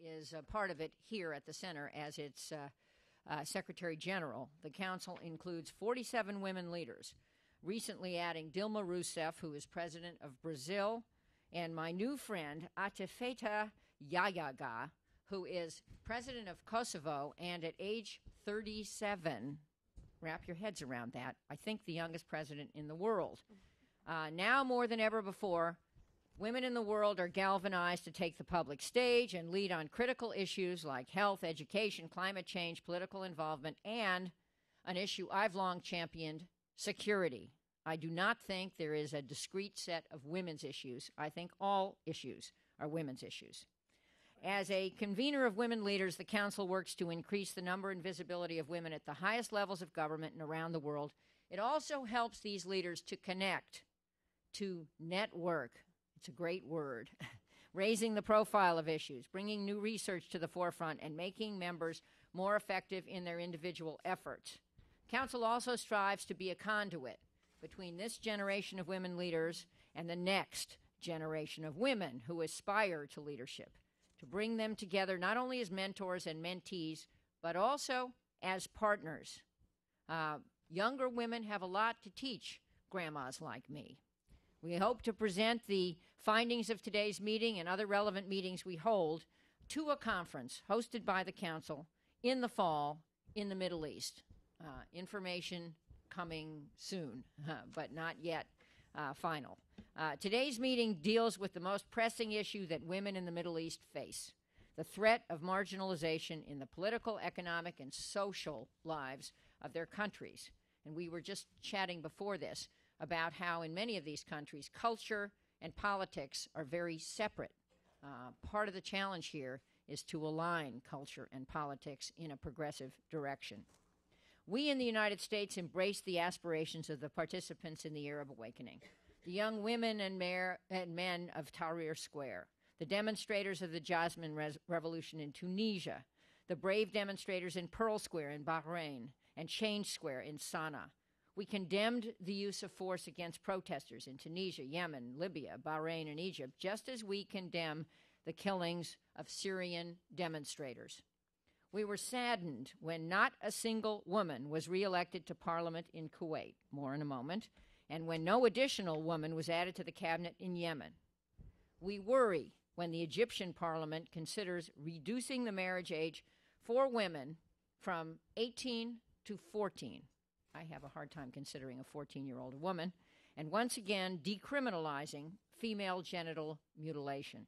is a part of it here at the center as its Secretary General. The Council includes 47 women leaders, recently adding Dilma Rousseff, who is president of Brazil, and my new friend, Atifeta Yayaga, who is president of Kosovo, and at age 37, wrap your heads around that, I think the youngest president in the world. Now more than ever before, women in the world are galvanized to take the public stage and lead on critical issues like health, education, climate change, political involvement, and an issue I've long championed, security. I do not think there is a discrete set of women's issues. I think all issues are women's issues. As a convener of women leaders, the Council works to increase the number and visibility of women at the highest levels of government and around the world. It also helps these leaders to connect, to network. It's a great word. Raising the profile of issues, bringing new research to the forefront, and making members more effective in their individual efforts. Council also strives to be a conduit between this generation of women leaders and the next generation of women who aspire to leadership, to bring them together not only as mentors and mentees, but also as partners. Younger women have a lot to teach grandmas like me. We hope to present the findings of today's meeting and other relevant meetings we hold to a conference hosted by the Council in the fall in the Middle East. Information coming soon, but not yet final. Today's meeting deals with the most pressing issue that women in the Middle East face, the threat of marginalization in the political, economic, and social lives of their countries. And we were just chatting before this about how in many of these countries, culture and politics are very separate. Part of the challenge here is to align culture and politics in a progressive direction. We in the United States embrace the aspirations of the participants in the Arab Awakening, the young women and men of Tahrir Square, the demonstrators of the Jasmine Revolution in Tunisia, the brave demonstrators in Pearl Square in Bahrain, and Change Square in Sana'a. We condemned the use of force against protesters in Tunisia, Yemen, Libya, Bahrain, and Egypt, just as we condemn the killings of Syrian demonstrators. We were saddened when not a single woman was reelected to Parliament in Kuwait, more in a moment, and when no additional woman was added to the cabinet in Yemen. We worry when the Egyptian Parliament considers reducing the marriage age for women from 18 to 14. I have a hard time considering a 14-year-old woman, and once again decriminalizing female genital mutilation.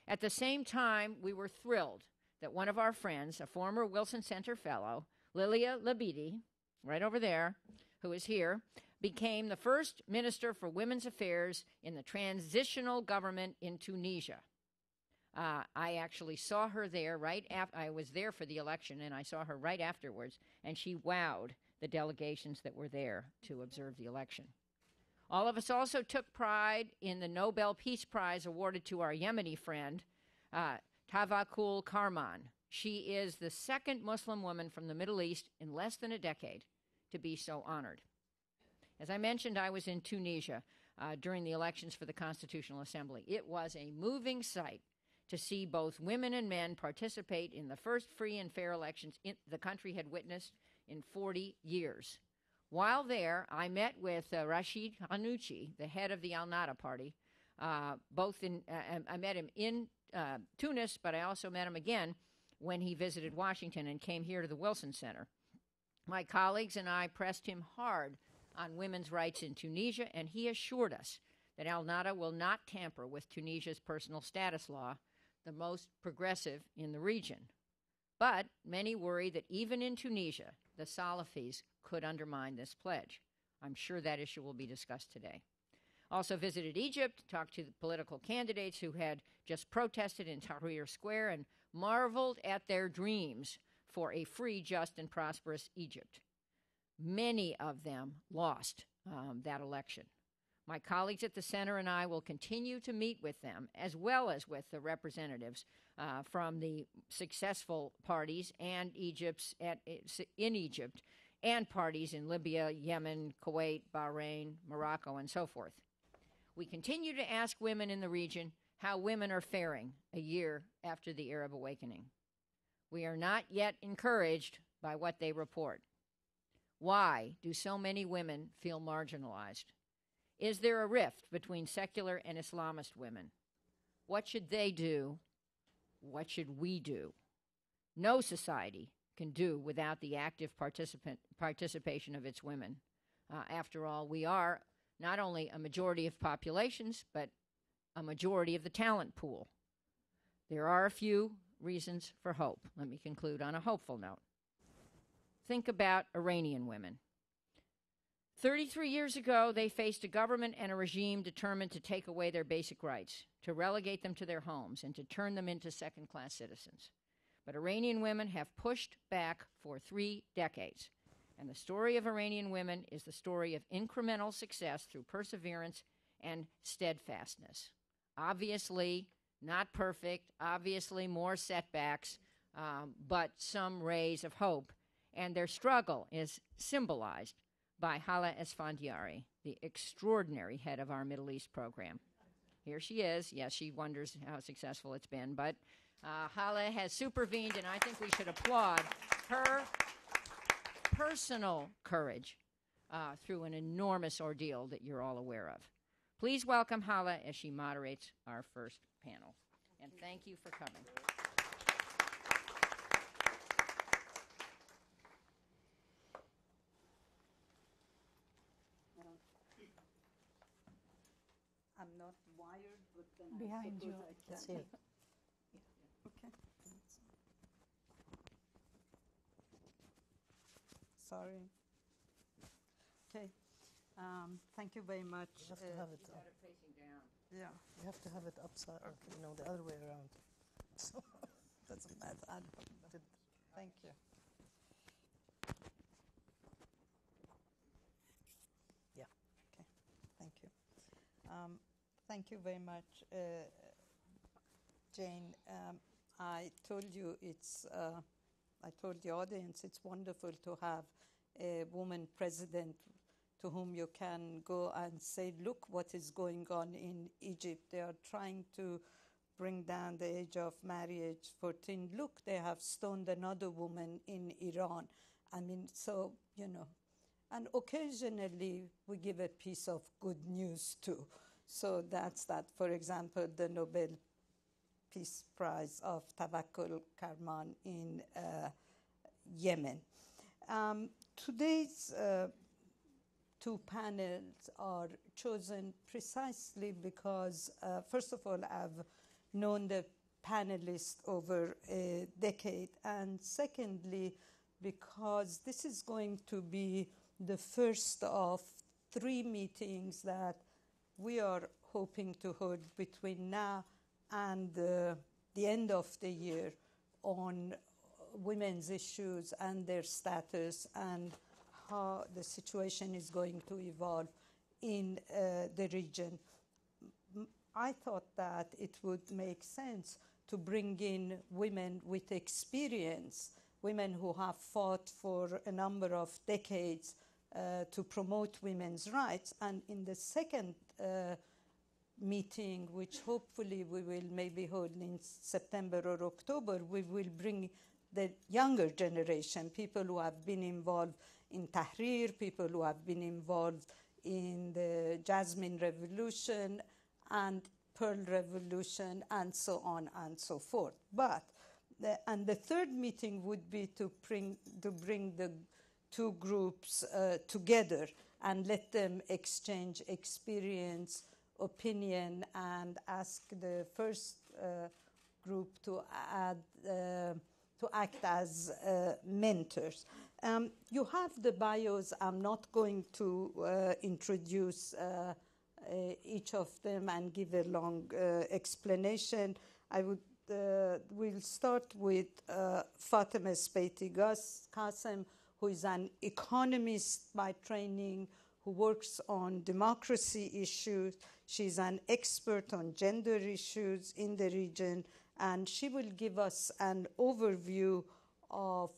At the same time, we were thrilled that one of our friends, a former Wilson Center fellow, Lilia Labidi, right over there, who is here, became the first Minister for Women's Affairs in the transitional government in Tunisia. I actually saw her there right after, I was there for the election, and I saw her right afterwards, and she wowed the delegations that were there to observe the election. All of us also took pride in the Nobel Peace Prize awarded to our Yemeni friend, Tawakkol Karman. She is the second Muslim woman from the Middle East in less than a decade to be so honored. As I mentioned, I was in Tunisia during the elections for the Constitutional Assembly. It was a moving sight to see both women and men participate in the first free and fair elections the country had witnessed in 40 years. While there, I met with Rashid Ghannouchi, the head of the Al-Nahda party. I met him in Tunis, but I also met him again when he visited Washington and came here to the Wilson Center. My colleagues and I pressed him hard on women's rights in Tunisia, and he assured us that Al-Nahda will not tamper with Tunisia's personal status law, the most progressive in the region. But many worry that even in Tunisia, the Salafis could undermine this pledge. I'm sure that issue will be discussed today. Also visited Egypt, talked to the political candidates who had just protested in Tahrir Square and marveled at their dreams for a free, just, and prosperous Egypt. Many of them lost that election. My colleagues at the center and I will continue to meet with them, as well as with the representatives from the successful parties and in Egypt, and parties in Libya, Yemen, Kuwait, Bahrain, Morocco, and so forth. We continue to ask women in the region how women are faring a year after the Arab Awakening. We are not yet encouraged by what they report. Why do so many women feel marginalized? Is there a rift between secular and Islamist women? What should they do? What should we do? No society can do without the active participation of its women. After all, we are not only a majority of populations, but a majority of the talent pool. There are a few reasons for hope. Let me conclude on a hopeful note. Think about Iranian women. 33 years ago, they faced a government and a regime determined to take away their basic rights, to relegate them to their homes, and to turn them into second-class citizens. But Iranian women have pushed back for 3 decades. And the story of Iranian women is the story of incremental success through perseverance and steadfastness. Obviously, not perfect, obviously more setbacks, but some rays of hope. And their struggle is symbolized by Hala Esfandiari, the extraordinary head of our Middle East program. Here she is. Yes, she wonders how successful it's been, but Hala has supervened, and I think we should applaud her personal courage through an enormous ordeal that you're all aware of. Please welcome Hala as she moderates our first panel. And thank you for coming. I'm not wired, but then Behind you. That's it. Okay. Sorry. Okay. Thank you very much. You have to have it You got it facing down. Yeah. You have to have it upside, or, the other way around. So Doesn't matter. Thank you. Yeah. Okay. Thank you. Thank you very much, Jane. I told you I told the audience it's wonderful to have a woman president to whom you can go and say, look what is going on in Egypt. They are trying to bring down the age of marriage, 14. Look, they have stoned another woman in Iran. I mean, so, and occasionally we give a piece of good news too. So that's that. For example, the Nobel Peace Prize of Tawakkul Karman in Yemen. Today's 2 panels are chosen precisely because, first of all, I've known the panelists over a decade, and secondly, because this is going to be the first of 3 meetings that we are hoping to hold between now and the end of the year on women's issues and their status and how the situation is going to evolve in the region. I thought that it would make sense to bring in women with experience, women who have fought for a number of decades to promote women's rights. And in the second meeting, which hopefully we will maybe hold in September or October, we will bring the younger generation, people who have been involved in Tahrir, people who have been involved in the Jasmine Revolution and Pearl Revolution, and so on and so forth. But the third meeting would be to bring the 2 groups together and let them exchange experience, opinion, and ask the first group to act as mentors. You have the bios. I'm not going to introduce each of them and give a long explanation. We'll start with Fatemeh Speiti Qasem, who is an economist by training, who works on democracy issues. She's an expert on gender issues in the region, and she will give us an overview of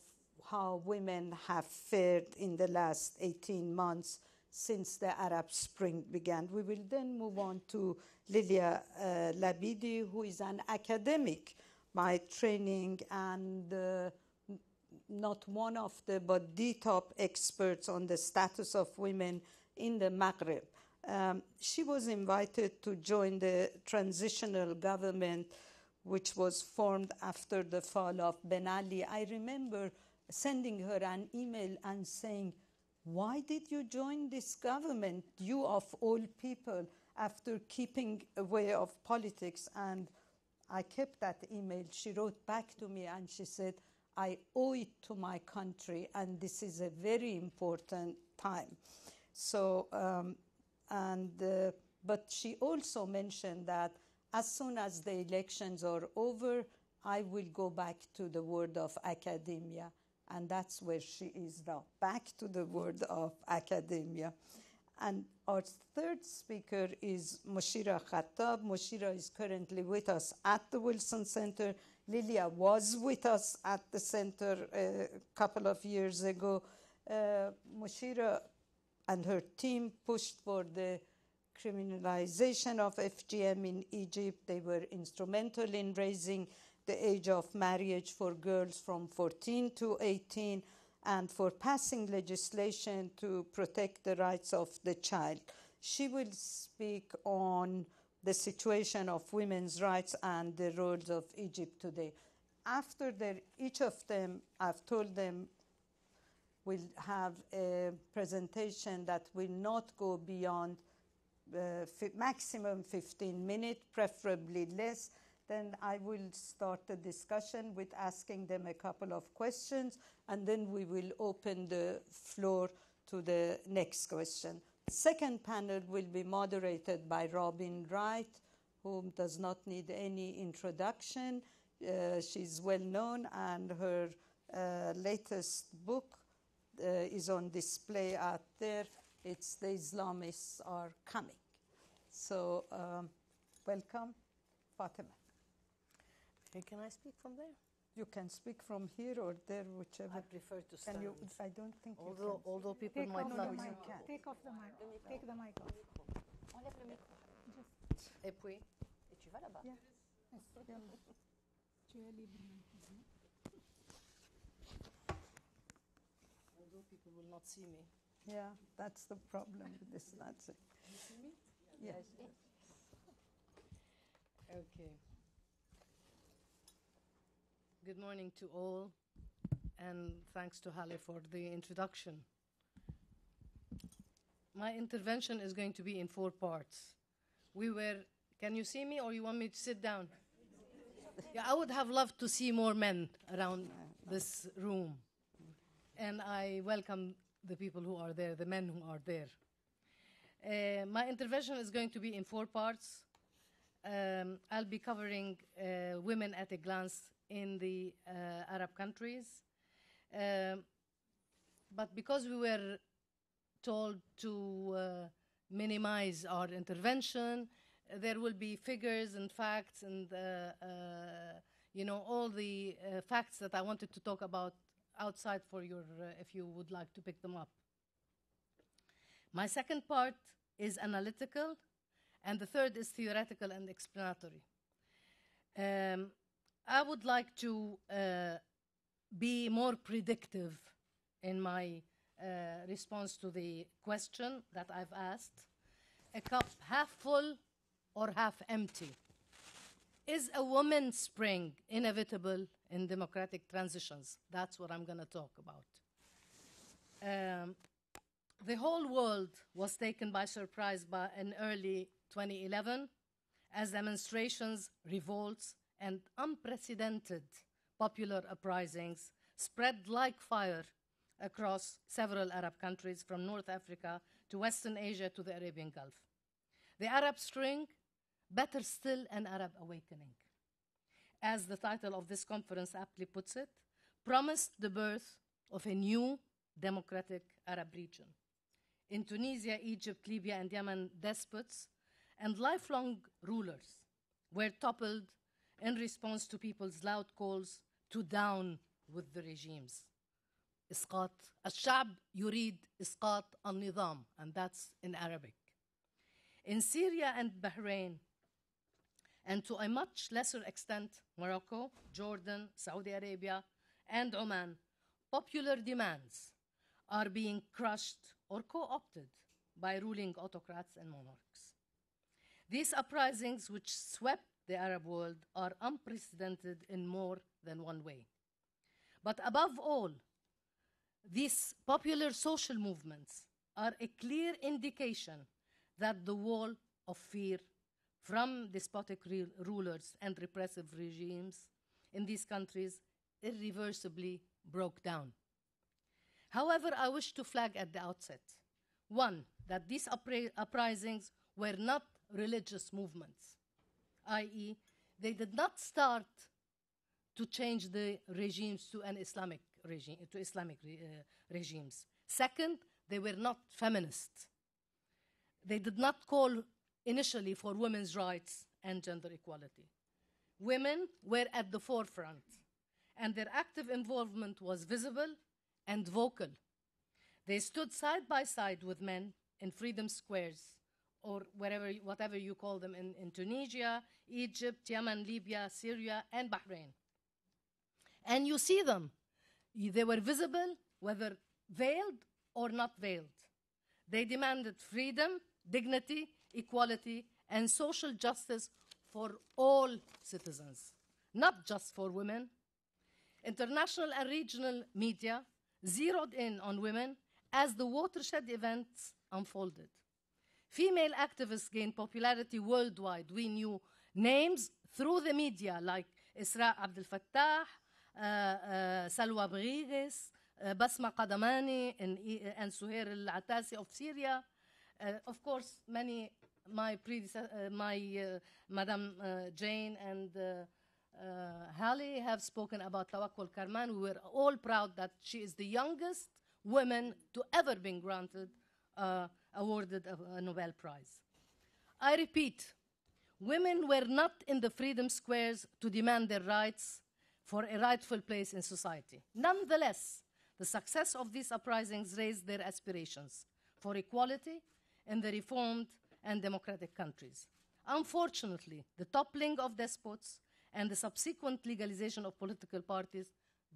how women have fared in the last 18 months since the Arab Spring began. We will then move on to Lilia Labidi, who is an academic by training and not one of the, but the top experts on the status of women in the Maghreb. She was invited to join the transitional government, which was formed after the fall of Ben Ali. I remember sending her an email and saying, why did you join this government, you of all people, after keeping away of politics? And I kept that email. She wrote back to me and she said, I owe it to my country, and this is a very important time. So, but she also mentioned that as soon as the elections are over, I will go back to the world of academia. And that's where she is now, back to the world of academia. And our third speaker is Mushira Khattab. Mushira is currently with us at the Wilson Center. Lilia was with us at the center a couple of years ago. Mushira and her team pushed for the criminalization of FGM in Egypt. They were instrumental in raising the age of marriage for girls from 14 to 18 and for passing legislation to protect the rights of the child. She will speak on the situation of women's rights and the roles of Egypt today. After each of them, I've told them, will have a presentation that will not go beyond maximum 15 minutes, preferably less. Then I will start the discussion with asking them a couple of questions, and then we will open the floor to the next question. Second panel will be moderated by Robin Wright, whom does not need any introduction. She's well known, and her latest book is on display out there. It's The Islamists Are Coming. So welcome, Fatima. Hey, can I speak from there? You can speak from here or there, whichever. I prefer to stand. I don't think Although people might not. you can. Take off the mic. Take the mic off. Enlève le micro. Et puis, Et tu vas là-bas. Yeah. Tu es libre maintenant. although people will not see me. Yeah, that's the problem with this. That's it. You see me? Yes. Okay. Good morning to all, and thanks to Halle for the introduction. My intervention is going to be in 4 parts. Can you see me, or you want me to sit down? Yeah, I would have loved to see more men around this room. And I welcome the people who are there, the men who are there. My intervention is going to be in 4 parts. I'll be covering women at a glance in the Arab countries. But because we were told to minimize our intervention, there will be figures and facts and all the facts that I wanted to talk about outside for your, if you would like to pick them up. My second part is analytical, and the third is theoretical and explanatory. I would like to be more predictive in my response to the question that I've asked. A cup half full or half empty? Is a woman's spring inevitable in democratic transitions? That's what I'm going to talk about. The whole world was taken by surprise in early 2011 as demonstrations, revolts, and unprecedented popular uprisings spread like fire across several Arab countries, from North Africa to Western Asia to the Arabian Gulf. The Arab Spring, better still, an Arab Awakening, as the title of this conference aptly puts it, promised the birth of a new democratic Arab region. In Tunisia, Egypt, Libya, and Yemen, despots and lifelong rulers were toppled in response to people's loud calls to down with the regimes. إسقاط الشعب يريد إسقاط النظام, and that's in Arabic. In Syria and Bahrain, and to a much lesser extent, Morocco, Jordan, Saudi Arabia, and Oman, popular demands are being crushed or co-opted by ruling autocrats and monarchs. These uprisings, which swept the Arab world, are unprecedented in more than one way. But above all, these popular social movements are a clear indication that the wall of fear from despotic rulers and repressive regimes in these countries irreversibly broke down. However, I wish to flag at the outset, one, that these uprisings were not religious movements, i.e., they did not start to change the regimes to an Islamic regime, regimes. Second, they were not feminist. They did not call initially for women's rights and gender equality. Women were at the forefront, and their active involvement was visible and vocal. They stood side by side with men in freedom squares, or whatever you call them, in Tunisia, Egypt, Yemen, Libya, Syria, and Bahrain. And you see them. They were visible, whether veiled or not veiled. They demanded freedom, dignity, equality, and social justice for all citizens, not just for women. International and regional media zeroed in on women as the watershed events unfolded. Female activists gained popularity worldwide. We knew names through the media like Isra Abdel Fattah, Salwa Bghigis, Basma Qadamani, and Suhair al-Atasi of Syria. Of course, Madam Jane and Hallie have spoken about Tawakkul Karman. We were all proud that she is the youngest woman to ever be granted, awarded a Nobel Prize. I repeat, women were not in the freedom squares to demand their rights for a rightful place in society. Nonetheless, the success of these uprisings raised their aspirations for equality in the reformed and democratic countries. Unfortunately, the toppling of despots and the subsequent legalization of political parties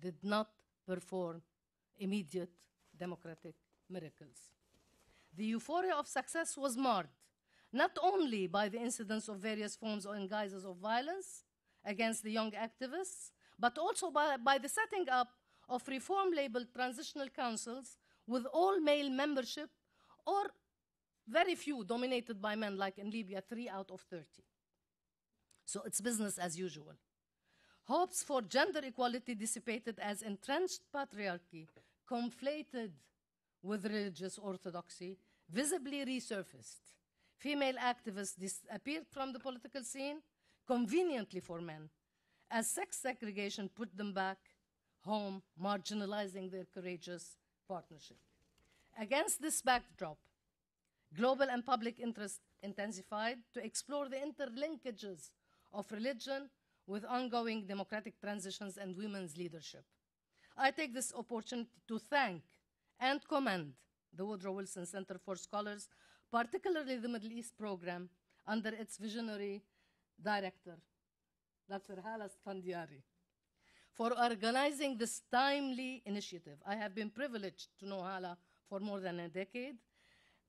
did not perform immediate democratic miracles. The euphoria of success was marred not only by the incidence of various forms and guises of violence against the young activists, but also by the setting up of reform-labeled transitional councils with all male membership, or very few dominated by men, like in Libya, 3 out of 30. So it's business as usual. Hopes for gender equality dissipated as entrenched patriarchy, conflated with religious orthodoxy, visibly resurfaced. Female activists disappeared from the political scene, conveniently for men, as sex segregation put them back home, marginalizing their courageous partnership. Against this backdrop, global and public interest intensified to explore the interlinkages of religion with ongoing democratic transitions and women's leadership. I take this opportunity to thank and commend the Woodrow Wilson Center for Scholars, particularly the Middle East program, under its visionary director, Dr. Hala Sfandiari, for organizing this timely initiative. I have been privileged to know Hala for more than a decade,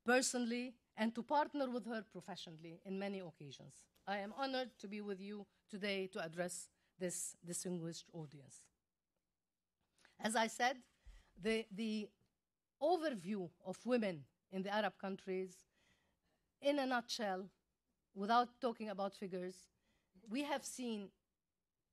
personally, and to partner with her professionally in many occasions. I am honored to be with you today to address this distinguished audience. As I said, the overview of women in the Arab countries, in a nutshell, without talking about figures, we have seen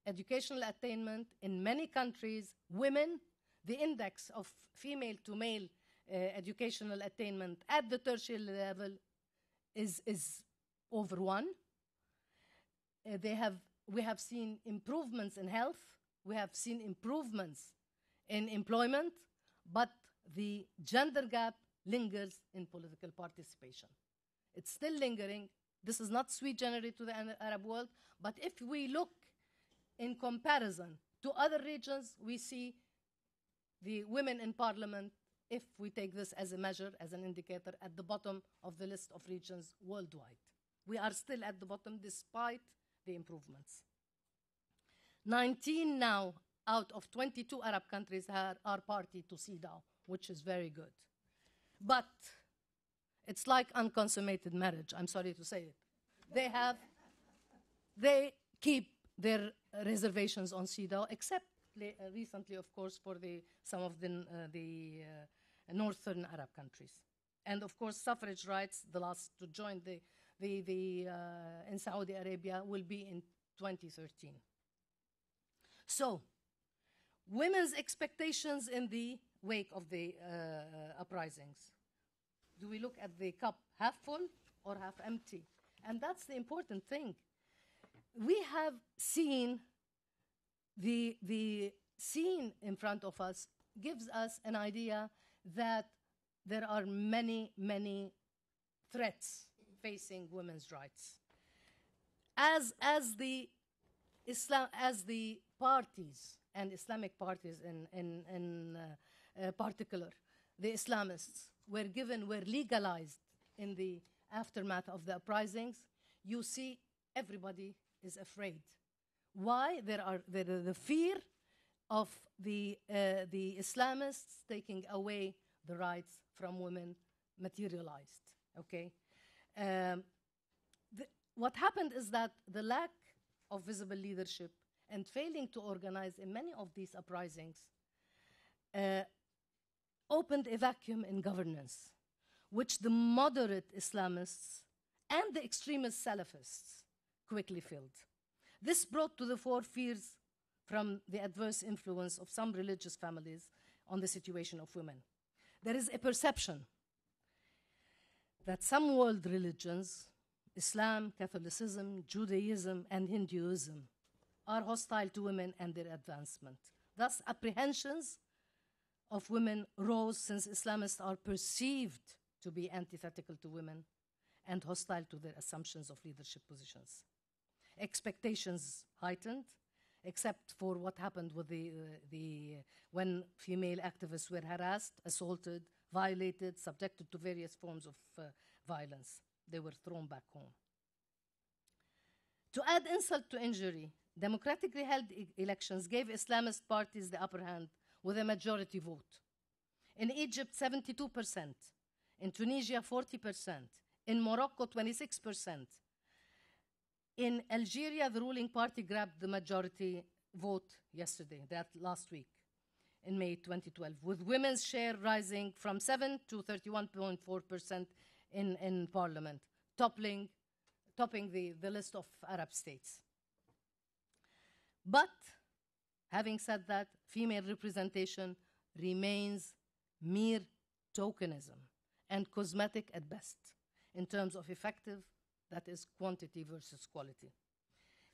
educational attainment in many countries. Women, the index of female to male educational attainment at the tertiary level is over 1. We have seen improvements in health, we have seen improvements in employment, but the gender gap lingers in political participation. It's still lingering. This is not sui generis to the Arab world, but if we look in comparison to other regions, we see the women in parliament, if we take this as a measure, as an indicator, at the bottom of the list of regions worldwide. We are still at the bottom despite the improvements. 19 now out of 22 Arab countries are party to CEDAW, which is very good. But it's like unconsummated marriage, I'm sorry to say it. They keep their reservations on CEDAW, except recently, of course, for some of the northern Arab countries. And of course, suffrage rights, the last to join in Saudi Arabia, will be in 2013. So, women's expectations in the wake of the uprisings. Do we look at the cup half full or half empty? And that's the important thing. We have seen the scene in front of us gives us an idea that there are many, many threats facing women's rights. As the parties and Islamic parties in particular, the Islamists were legalized in the aftermath of the uprisings, you see everybody is afraid. Why? The fear of the Islamists taking away the rights from women materialized. Okay, what happened is that the lack of visible leadership and failing to organize in many of these uprisings opened a vacuum in governance, which the moderate Islamists and the extremist Salafists quickly filled. This brought to the fore fears from the adverse influence of some religious families on the situation of women. There is a perception that some world religions, Islam, Catholicism, Judaism, and Hinduism, are hostile to women and their advancement. Thus, apprehensions of women rose since Islamists are perceived to be antithetical to women and hostile to their assumptions of leadership positions. Expectations heightened, except for what happened with when female activists were harassed, assaulted, violated, subjected to various forms of violence. They were thrown back home. To add insult to injury, democratically held elections gave Islamist parties the upper hand with a majority vote. In Egypt, 72%. In Tunisia, 40%. In Morocco, 26%. In Algeria, the ruling party grabbed the majority vote yesterday, last week, in May 2012, with women's share rising from 7 to 31.4% in parliament, topping the list of Arab states. But, having said that, female representation remains mere tokenism and cosmetic at best in terms of effective, that is, quantity versus quality.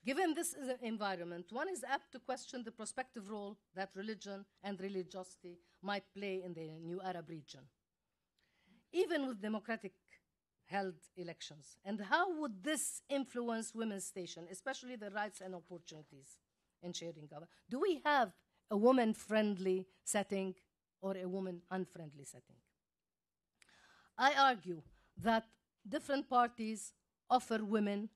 Given this environment, one is apt to question the prospective role that religion and religiosity might play in the new Arab region, even with democratic held elections. And how would this influence women's station, especially their rights and opportunities in sharing government? Do we have a woman-friendly setting or a woman-unfriendly setting? I argue that different parties offer women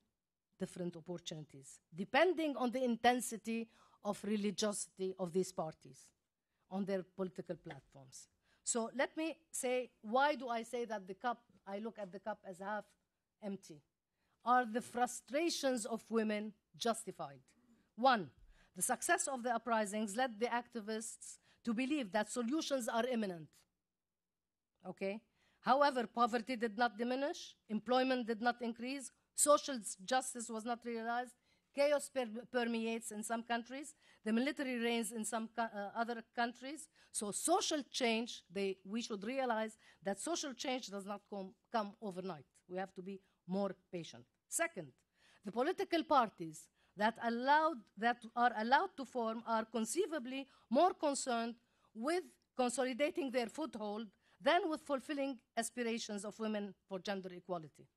different opportunities, depending on the intensity of religiosity of these parties on their political platforms. So let me say, why do I say that I look at the cup as half empty? Are the frustrations of women justified? One, the success of the uprisings led the activists to believe that solutions are imminent. Okay? However, poverty did not diminish, employment did not increase, social justice was not realized, chaos permeates in some countries, the military reigns in some other countries. So social change, we should realize that social change does not come overnight. We have to be more patient. Second, the political parties that are allowed to form are conceivably more concerned with consolidating their foothold than with fulfilling aspirations of women for gender equality.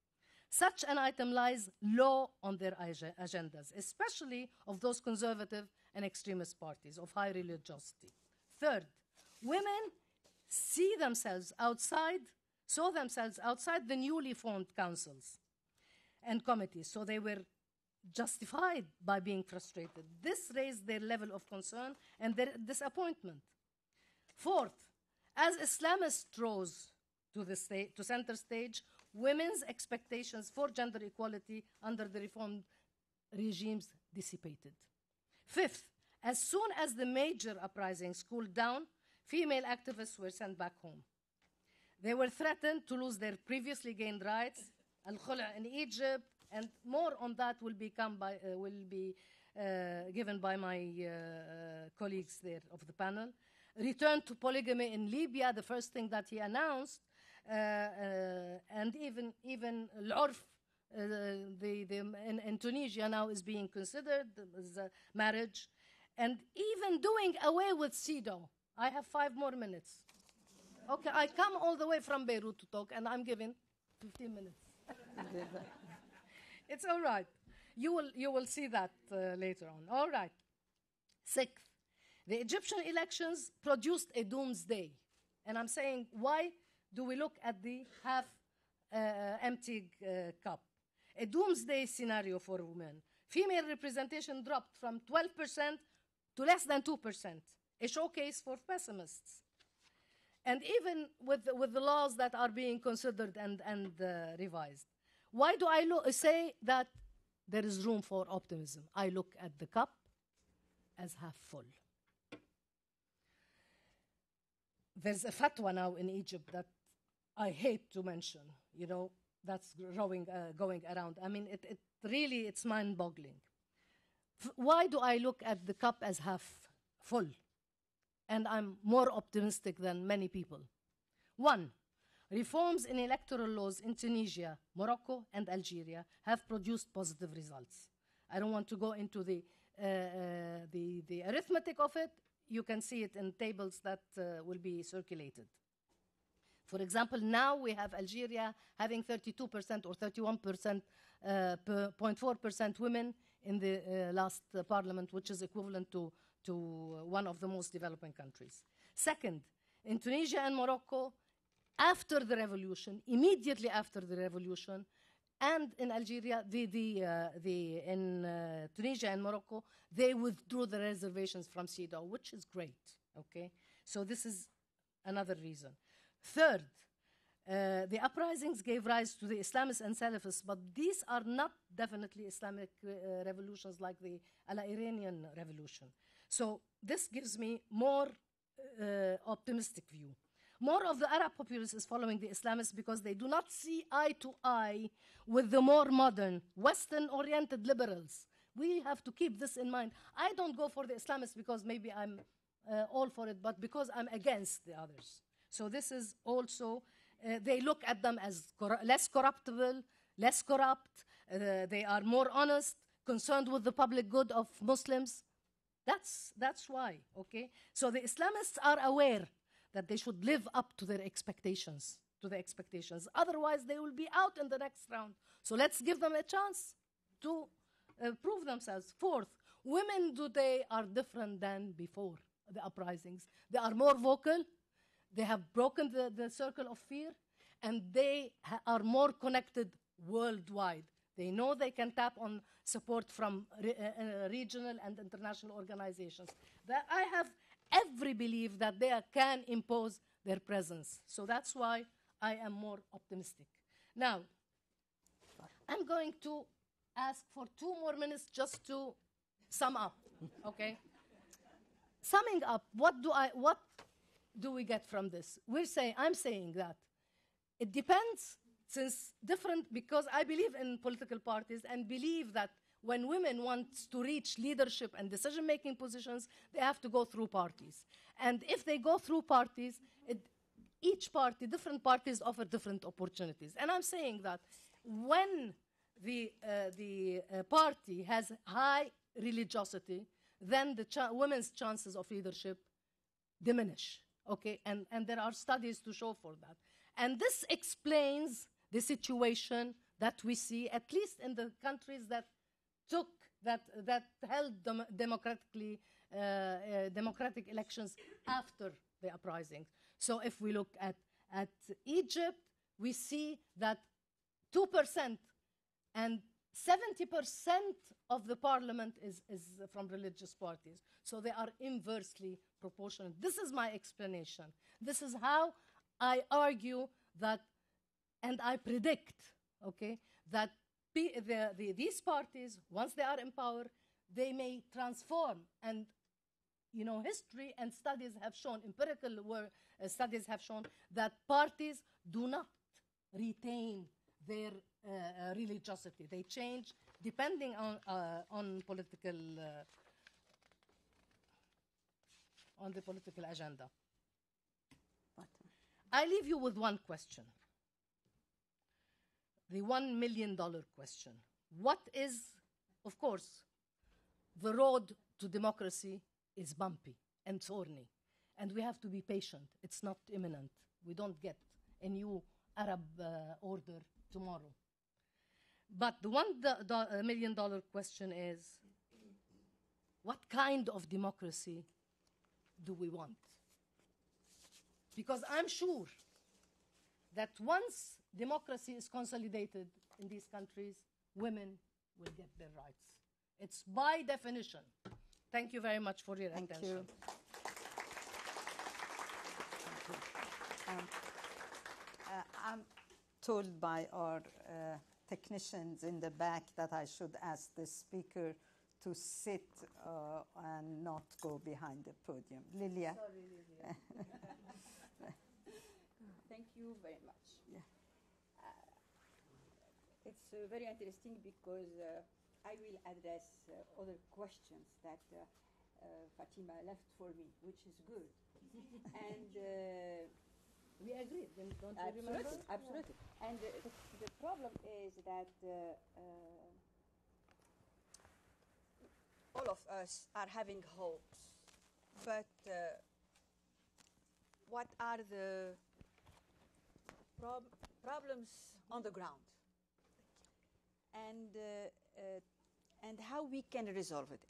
Such an item lies low on their agendas, especially of those conservative and extremist parties of high religiosity. Third, Women saw themselves outside the newly formed councils and committees, so they were justified by being frustrated. This raised their level of concern and their disappointment. Fourth, as Islamists rose to center stage, women's expectations for gender equality under the reformed regimes dissipated. Fifth, as soon as the major uprisings cooled down, female activists were sent back home. They were threatened to lose their previously gained rights, al-khula in Egypt, and more on that will be given by my colleagues there of the panel. Return to polygamy in Libya, the first thing that he announced, and even al-urf, in Tunisia now is being considered as a marriage, and even doing away with CEDAW. I have 5 more minutes. Okay, I come all the way from Beirut to talk, and I'm giving 15 minutes. It's all right. You will see that later on. All right. Sixth, the Egyptian elections produced a doomsday. And I'm saying, why do we look at the half-empty cup? A doomsday scenario for women. Female representation dropped from 12% to less than 2%, a showcase for pessimists. And even with the laws that are being considered and revised. Why do I say that there is room for optimism? I look at the cup as half full. There's a fatwa now in Egypt that I hate to mention, that's going around. I mean, it really, it's mind-boggling. Why do I look at the cup as half full? And I'm more optimistic than many people. 1, reforms in electoral laws in Tunisia, Morocco, and Algeria have produced positive results. I don't want to go into the arithmetic of it. You can see it in tables that will be circulated. For example, now we have Algeria having 32% or 31%, 0.4% women in the last parliament, which is equivalent to one of the most developing countries. Second, in Tunisia and Morocco, after the revolution, immediately after the revolution, and in Algeria, in Tunisia and Morocco, they withdrew the reservations from CEDAW, which is great, okay? So this is another reason. Third, the uprisings gave rise to the Islamists and Salafists, but these are not definitely Islamic revolutions like the Iranian revolution. So this gives me more optimistic view. More of the Arab populace is following the Islamists because they do not see eye to eye with the more modern, Western-oriented liberals. We have to keep this in mind. I don't go for the Islamists because maybe I'm all for it, but because I'm against the others. So this is also, they look at them as less corruptible, less corrupt. They are more honest, concerned with the public good of Muslims. That's why, okay? So the Islamists are aware that they should live up to their expectations, Otherwise, they will be out in the next round. So let's give them a chance to prove themselves. Fourth, women today are different than before the uprisings. They are more vocal. They have broken the circle of fear, and they are more connected worldwide. They know they can tap on support from regional and international organizations. That I have every belief that they can impose their presence. So that's why I am more optimistic. Now, I'm going to ask for 2 more minutes just to sum up, okay? Summing up, what do we get from this? I'm saying that it depends, because I believe in political parties and believe that when women want to reach leadership and decision-making positions, they have to go through parties. And if they go through parties, different parties offer different opportunities. And I'm saying that when the party has high religiosity, then the women's chances of leadership diminish, okay? And there are studies to show for that. And this explains the situation that we see, at least in the countries that held democratically democratic elections after the uprising. So if we look at Egypt, we see that 2% and 70% of the parliament is from religious parties. So they are inversely proportional. This is my explanation. This is how I argue that, and I predict, okay, that these parties, once they are in power, they may transform. And, you know, history and studies have shown, empirical studies have shown that parties do not retain their religiosity. They change depending on the political agenda. I leave you with one question. The $1 million question. What is, of course, the road to democracy is bumpy and thorny, and we have to be patient. It's not imminent. We don't get a new Arab order tomorrow. But the $1 million question is, what kind of democracy do we want? Because I'm sure that once democracy is consolidated in these countries, women will get their rights. It's by definition. Thank you very much for your attention. Thank you. I'm told by our technicians in the back that I should ask the speaker to sit and not go behind the podium. Lilia. Sorry, Lilia. Thank you very much. Yeah. It's very interesting because I will address other questions that Fatima left for me, which is good. And We agree, don't you remember? absolutely. And the problem is that all of us are having hopes, but what are the problems on the ground, and how we can resolve it.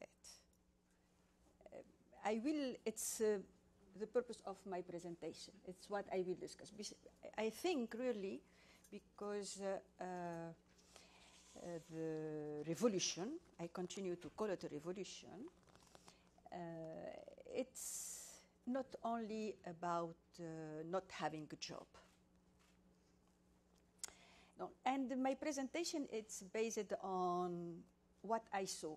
It's the purpose of my presentation. It's what I will discuss. I think really because the revolution, I continue to call it a revolution, it's not only about not having a job. No, and my presentation, it's based on what I saw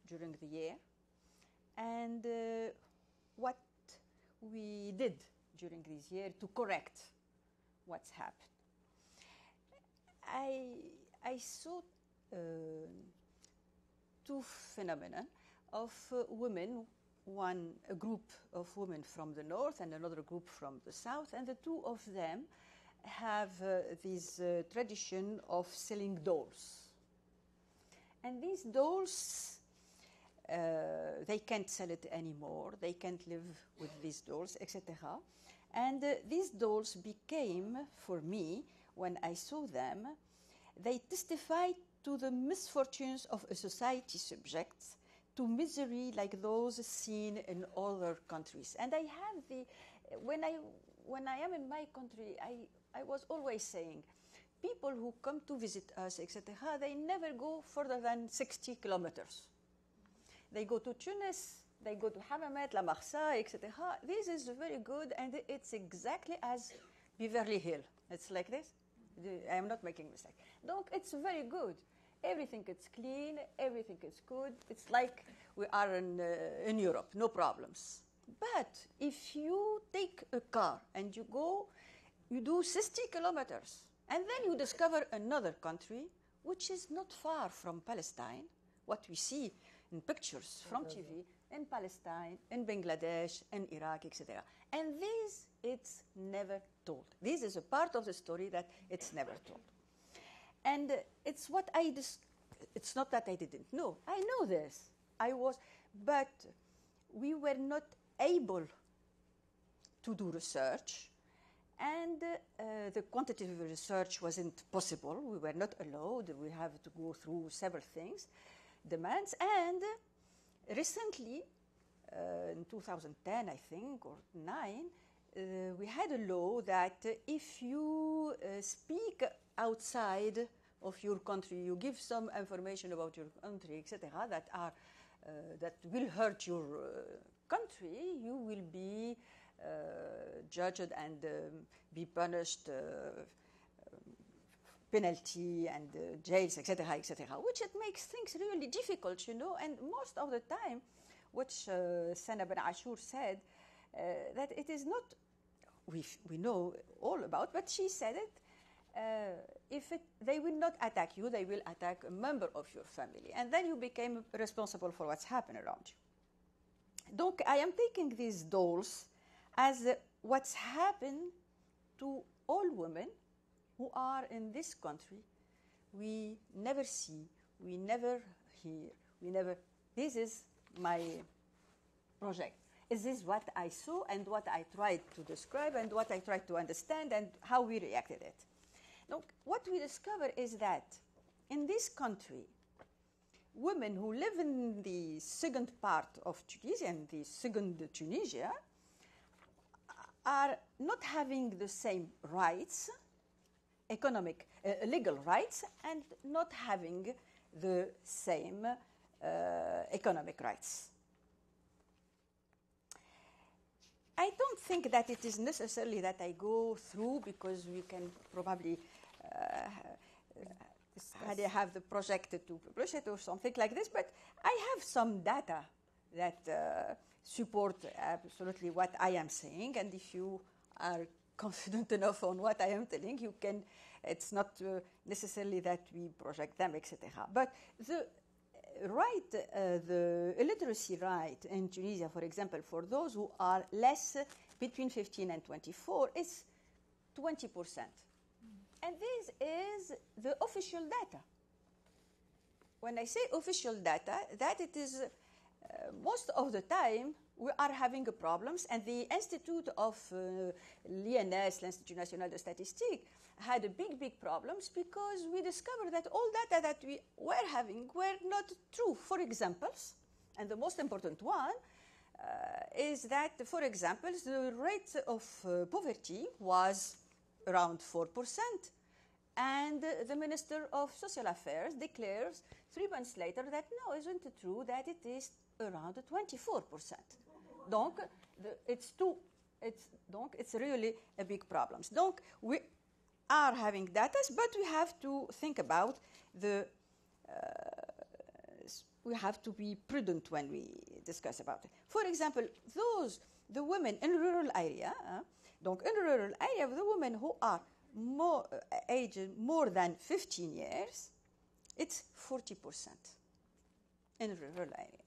during the year and what we did during this year to correct what's happened. I saw two phenomena of women, a group of women from the north and another group from the south, and the two of them have this tradition of selling dolls. And these dolls, they can't sell it anymore. They can't live with these dolls, etc. And these dolls became, for me, when I saw them, they testified to the misfortunes of a society subject to misery like those seen in other countries. And I have when I am in my country, I was always saying, people who come to visit us, etc., they never go further than 60 kilometers. They go to Tunis, they go to Hammamet, La Marsa, etc. This is very good, and it's exactly as Beverly Hills. It's like this. I am not making a mistake. Donc, it's very good. Everything is clean, everything is good. It's like we are in Europe, no problems. But if you take a car and you do 60 kilometers, and then you discover another country, which is not far from Palestine, what we see in pictures from TV, in Palestine, in Bangladesh, in Iraq, etc. And this, it's never told. This is a part of the story that it's never told. And it's what it's not that I didn't know. I know this. But we were not able to do research, and the quantitative research wasn't possible. We were not allowed. We have to go through several things, demands, and recently in 2010, I think, or 9, we had a law that if you speak outside of your country, you give some information about your country, etc., that will hurt your country, you will be judged and be punished, penalty and jails, etc., etc., which it makes things really difficult, you know. And most of the time, which Sana Ben Ashur said, that it is not, we know all about, but she said it, they will not attack you, they will attack a member of your family. And then you became responsible for what's happened around you. Donc, I am taking these dolls as what's happened to all women who are in this country. We never see, we never hear, this is my project. This is what I saw and what I tried to describe and what I tried to understand and how we reacted it. Now, what we discover is that in this country, women who live in the second part of Tunisia, and the second Tunisia, are not having the same rights, legal rights, and not having the same economic rights. I don't think that it is necessarily that I go through, because we can probably have the project to publish it or something like this, but I have some data that support absolutely what I am saying, and if you are confident enough on what I am telling, you can, it's not necessarily that we project them, etc. But the right, the illiteracy rate in Tunisia, for example, for those who are less between 15 and 24 is 20%. And this is the official data. When I say official data, that it is most of the time we are having problems, and the Institute of l'INS, l'Institut National de Statistique, had a big problems because we discovered that all data that we were having were not true. For examples, and the most important one is that, for example, the rate of poverty was around 4%, and the Minister of Social Affairs declares 3 months later that no, isn't it true that it is around 24%. Donc, it's really a big problem. Donc, we are having data, but we have to think about we have to be prudent when we discuss about it. For example, the women in rural area, donc in rural area, the women who are aged more than 15 years, it's 40% in rural area.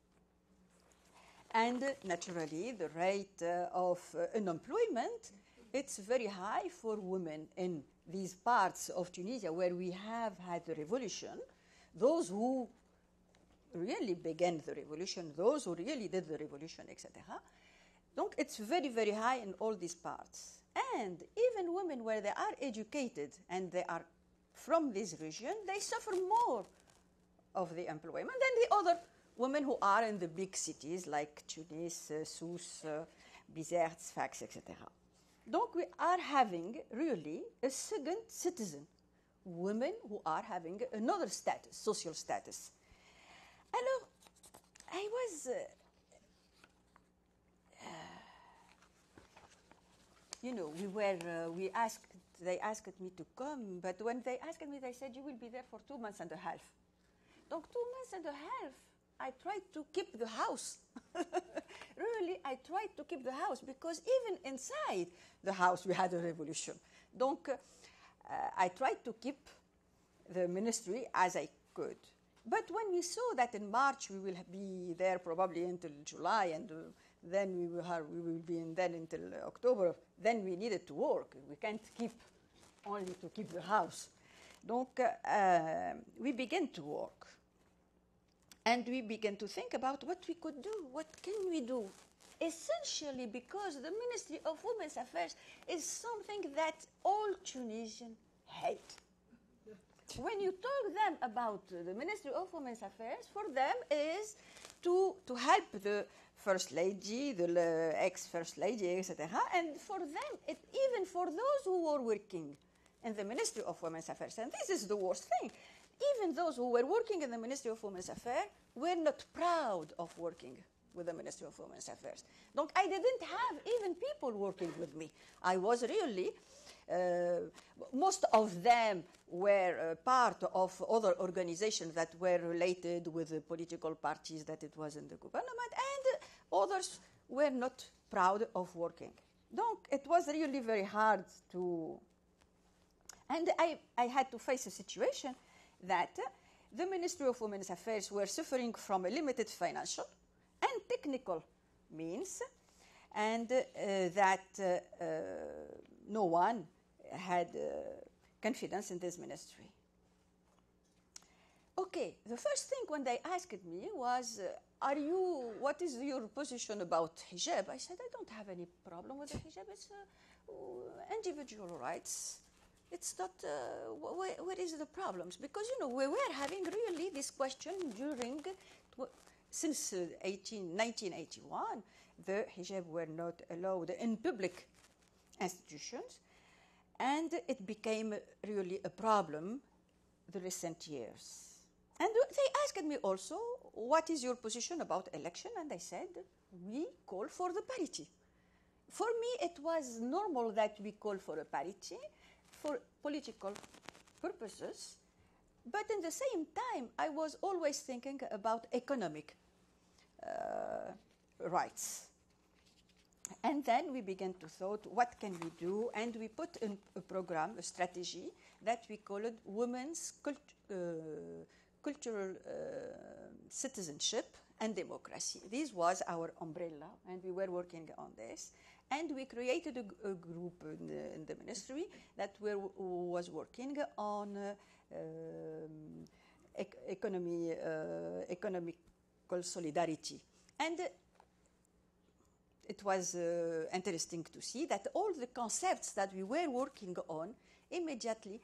And naturally, the rate of unemployment, it's very high for women in these parts of Tunisia where we have had the revolution, those who really began the revolution, those who really did the revolution, etc. Donc it's very high in all these parts. And even women where they are educated and they are from this region, they suffer more of the employment than the other women who are in the big cities like Tunis, Sousse, Bizerte, Sfax, etc. Donc we are having really a second citizen, women who are having another status, social status. Alors, I was, they asked me to come, but when they asked me, they said, you will be there for 2 months and a half. Donc 2 months and a half, I tried to keep the house. Really, I tried to keep the house, because even inside the house we had a revolution. Donc, I tried to keep the ministry as I could. But when we saw that in March we will be there probably until July, and then we will be in then until October, then we needed to work. We can't keep only to keep the house. Donc, we began to work. And we began to think about what we could do, what can we do? Essentially because the Ministry of Women's Affairs is something that all Tunisians hate. When you talk them about the Ministry of Women's Affairs, for them is to help the first lady, the ex-first lady, etc. And for them, even for those who were working in the Ministry of Women's Affairs, and this is the worst thing, even those who were working in the Ministry of Women's Affairs were not proud of working with the Ministry of Women's Affairs. Donc, I didn't have even people working with me. I was really, most of them were part of other organizations that were related with the political parties that it was in the government, and others were not proud of working. Donc, it was really very hard to... And I had to face a situation that the Ministry of Women's Affairs were suffering from a limited financial and technical means, and that no one had confidence in this ministry. Okay, the first thing when they asked me was, what is your position about hijab? I said, I don't have any problem with the hijab. It's individual rights. It's not, where is the problems? Because, you know, we were having really this question during, since 1981, the hijab were not allowed in public institutions, and it became really a problem the recent years. And they asked me also, what is your position about election? And I said, we call for the parity. For me, it was normal that we call for a parity for political purposes, but in the same time, I was always thinking about economic rights. And then we began to thought, what can we do? And we put in a program, a strategy, that we called Women's Cultural Citizenship and Democracy. This was our umbrella, and we were working on this. And we created a group in the ministry that was working on economical solidarity. And it was interesting to see that all the concepts that we were working on, immediately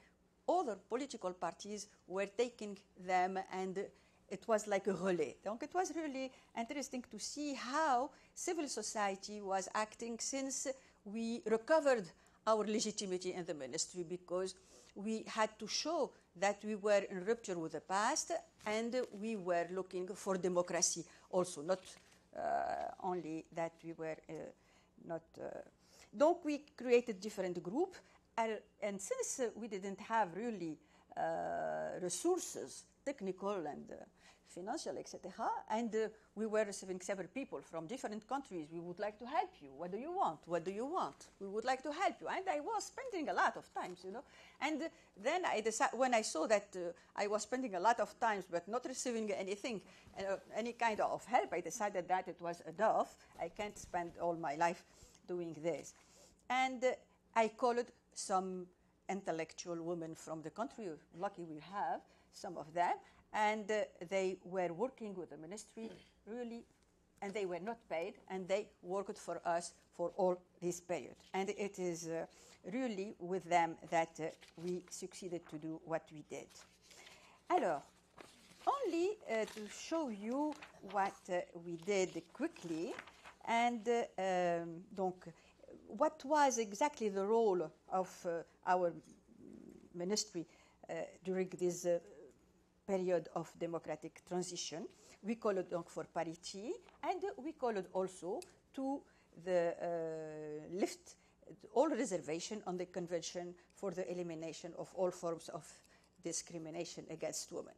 other political parties were taking them, and it was like a relay. Donc it was really interesting to see how civil society was acting since we recovered our legitimacy in the ministry, because we had to show that we were in rupture with the past, and we were looking for democracy also, not only that we were not... Donc we created different groups, and since we didn't have really resources, technical and financial, etc., and we were receiving several people from different countries. We would like to help you. What do you want? What do you want? We would like to help you. And I was spending a lot of times, you know. And then I decided, when I saw that I was spending a lot of times but not receiving anything, any kind of help, I decided that it was enough. I can't spend all my life doing this. And I called some intellectual women from the country. Lucky we have some of them. And they were working with the ministry, really, and they were not paid, and they worked for us for all this period. And it is really with them that we succeeded to do what we did. Alors, only to show you what we did quickly, and donc, what was exactly the role of our ministry during this period of democratic transition. We call it donc for parity, and we call it also to the lift all reservation on the Convention for the Elimination of All Forms of Discrimination Against Women.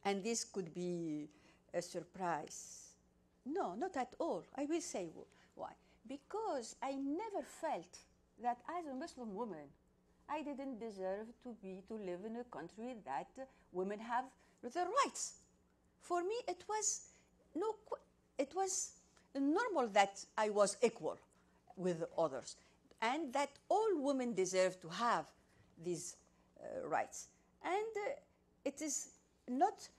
And this could be a surprise. No, not at all. I will say why. Because I never felt that as a Muslim woman, I didn't deserve to live in a country that women have the rights. For me, it was normal that I was equal with others, and that all women deserve to have these rights. And it is not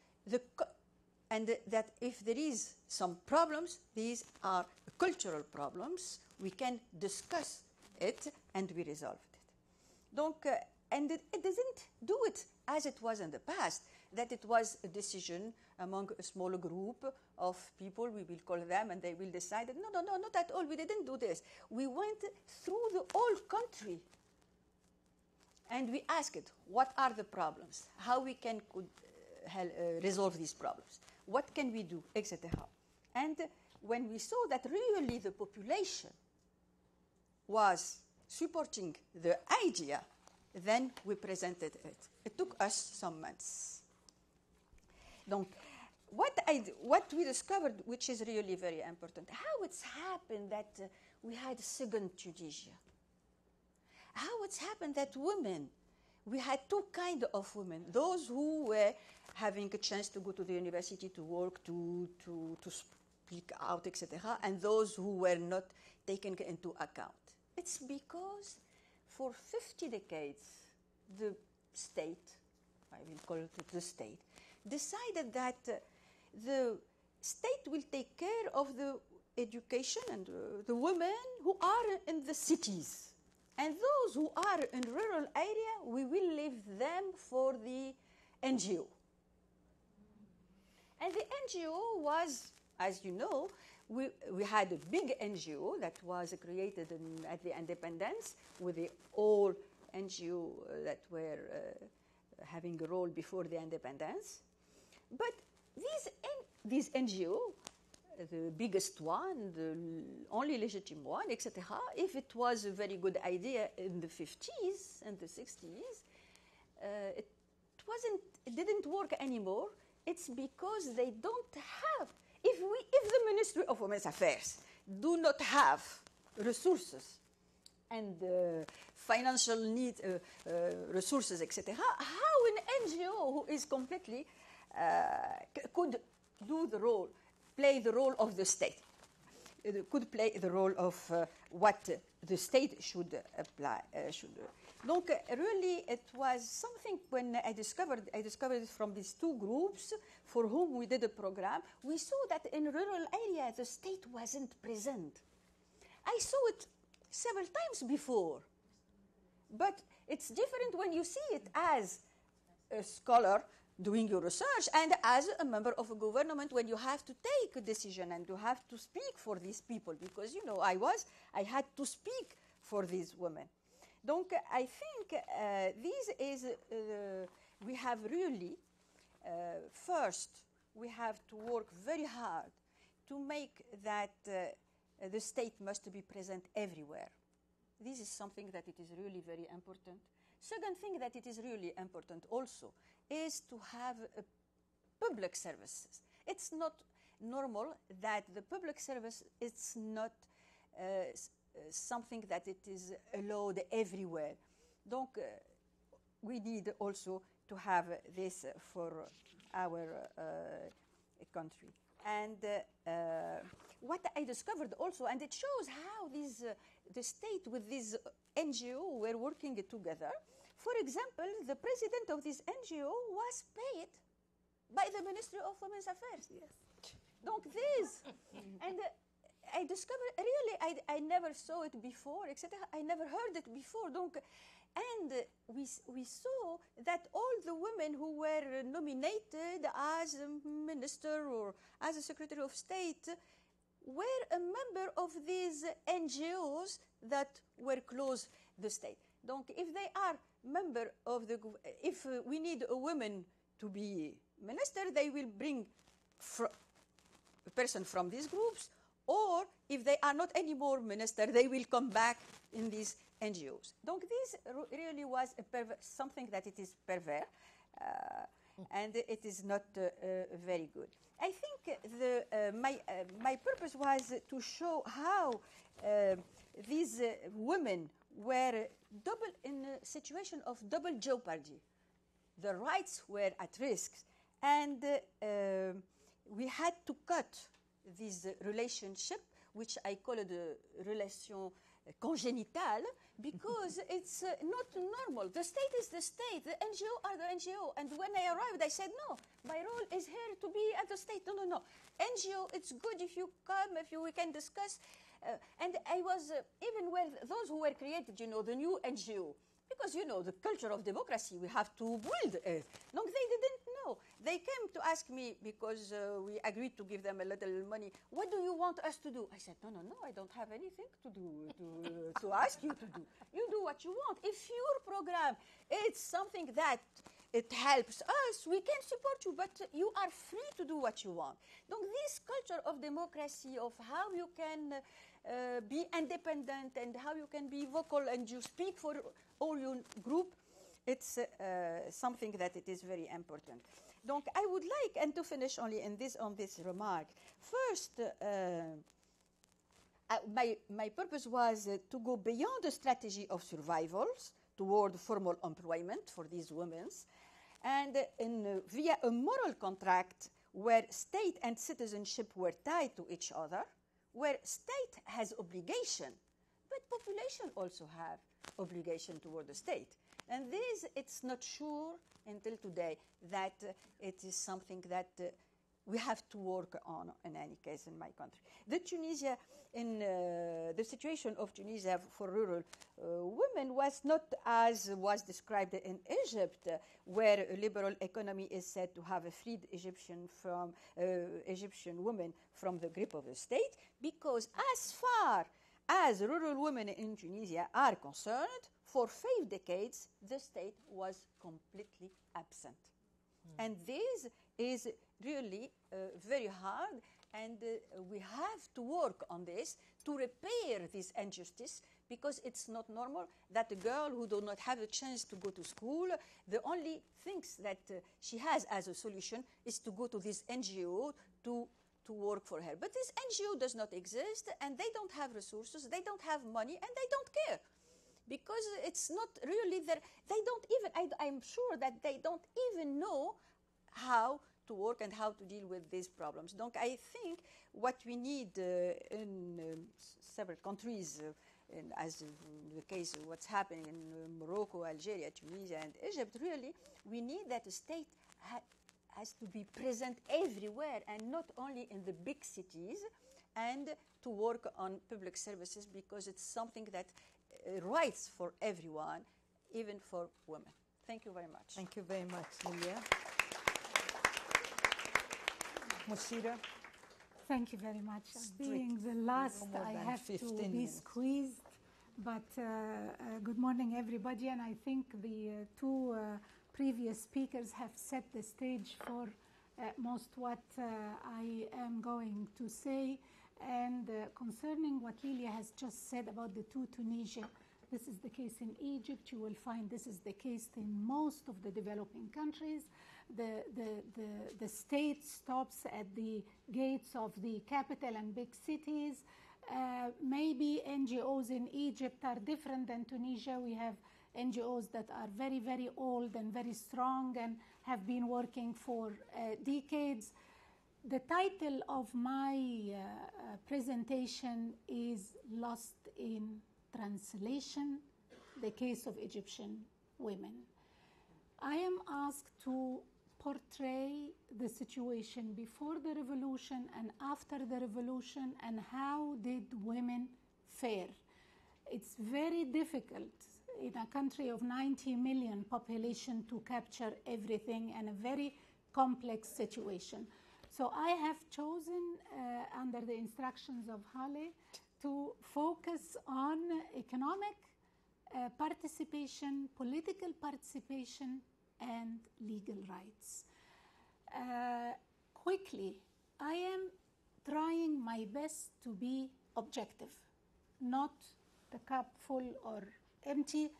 and that if there is some problems, these are cultural problems. We can discuss it and we resolve it. Donc, and it doesn't do it as it was in the past. that it was a decision among a smaller group of people, we will call them, and they will decide that, no, not at all, we didn't do this. We went through the whole country, and we asked, what are the problems? How we can resolve these problems? What can we do, etc. And when we saw that really the population was supporting the idea, then we presented it. It took us some months. Donc, what we discovered, which is really very important, how it's happened that we had second Tunisia. How it's happened that women, we had two kinds of women, those who were having a chance to go to the university, to work, to speak out, etc., and those who were not taken into account. It's because for 50 decades, the state, I will call it the state, decided that the state will take care of the education and the women who are in the cities. And those who are in rural area, we will leave them for the NGO. And the NGO was, as you know, we had a big NGO that was created at the independence with the all NGO that were having a role before the independence. But these NGO, the biggest one, the only legitimate one, etc., if it was a very good idea in the 50s and the 60s, it didn't work anymore. It's because they don't have, if the Ministry of Women's Affairs do not have resources and financial need, resources, etc., how an NGO who is completely could do the role, play the role of the state, could play the role of what the state should apply, should do. Donc, really, it was something when I discovered it from these two groups for whom we did a program. We saw that in rural areas, the state wasn't present. I saw it several times before. But it's different when you see it as a scholar doing your research and as a member of a government when you have to take a decision and you have to speak for these people, because, you know, I had to speak for these women. Donc, I think we have really, first, we have to work very hard to make that the state must be present everywhere. This is something that it is really very important. Second thing that it is really important also is to have public services. It's not normal that the public service is not something that it is allowed everywhere. Donc, we need also to have this for our country. And what I discovered also, and it shows how the state with this NGO were working together. For example, the president of this NGO was paid by the Ministry of Women's Affairs. Yes. Donc this, and I discovered, really, I never saw it before, etc. I never heard it before. Donc, and we saw that all the women who were nominated as a minister or as a secretary of state were a member of these NGOs that were close the state. Donc, if they are member of the, if we need a woman to be minister, they will bring a person from these groups, or if they are not anymore minister, they will come back in these NGOs. Donc, this really was something that it is perverse, and it is not very good. I think my purpose was to show how these women were in a situation of double jeopardy. The rights were at risk, and we had to cut this relationship, which I call it a relation congénitale, because it's not normal. The state is the state, the NGO are the NGO. And when I arrived, I said, no, my role is here to be at the state. No. NGO, it's good if you come, we can discuss. And I was, even with those who were created, the new NGO, because, the culture of democracy, we have to build it. No, they didn't know. No, they came to ask me because we agreed to give them a little money. What do you want us to do? I said, no, I don't have anything to do to ask you to do. You do what you want. If your program is something that it helps us, we can support you, but you are free to do what you want. Donc, this culture of democracy, of how you can be independent and how you can be vocal and you speak for all your group, it's something that it is very important. Donc, I would like, and to finish only on this remark, first, my purpose was to go beyond the strategy of survivals toward formal employment for these women, and via a moral contract where state and citizenship were tied to each other, where state has obligation, but population also have obligation toward the state. And this, it's not sure until today that it is something that we have to work on in any case in my country. The situation of Tunisia for rural women was not as was described in Egypt, where a liberal economy is said to have freed Egyptian women from the grip of the state, because as far as rural women in Tunisia are concerned, for 5 decades, the state was completely absent. And this is really very hard, and we have to work on this to repair this injustice, because it's not normal that a girl who does not have a chance to go to school, the only things that she has as a solution is to go to this NGO to work for her. But this NGO does not exist, and they don't have resources, they don't have money, and they don't care. Because it's not really there. They don't even, I'm sure that they don't even know how to work and how to deal with these problems. Donc, I think what we need in several countries, as in the case of what's happening in Morocco, Algeria, Tunisia, and Egypt, really, we need that the state has to be present everywhere and not only in the big cities, and to work on public services, because it's something that rights for everyone, even for women. Thank you very much. Thank you very much, Lilia. Mushira? Thank you very much. Being the last, I have to be squeezed. But good morning, everybody. And I think the two previous speakers have set the stage for most what I am going to say. And concerning what Lilia has just said about the two Tunisia, this is the case in Egypt. You will find this is the case in most of the developing countries. The state stops at the gates of the capital and big cities. Maybe NGOs in Egypt are different than Tunisia. We have NGOs that are very, very old and very strong and have been working for decades. The title of my presentation is Lost in Translation, the case of Egyptian women. I am asked to portray the situation before the revolution and after the revolution, and how did women fare. It's very difficult in a country of 90 million population to capture everything, and a very complex situation. So I have chosen, under the instructions of Hale, to focus on economic participation, political participation, and legal rights. Quickly, I am trying my best to be objective, not the cup full or empty.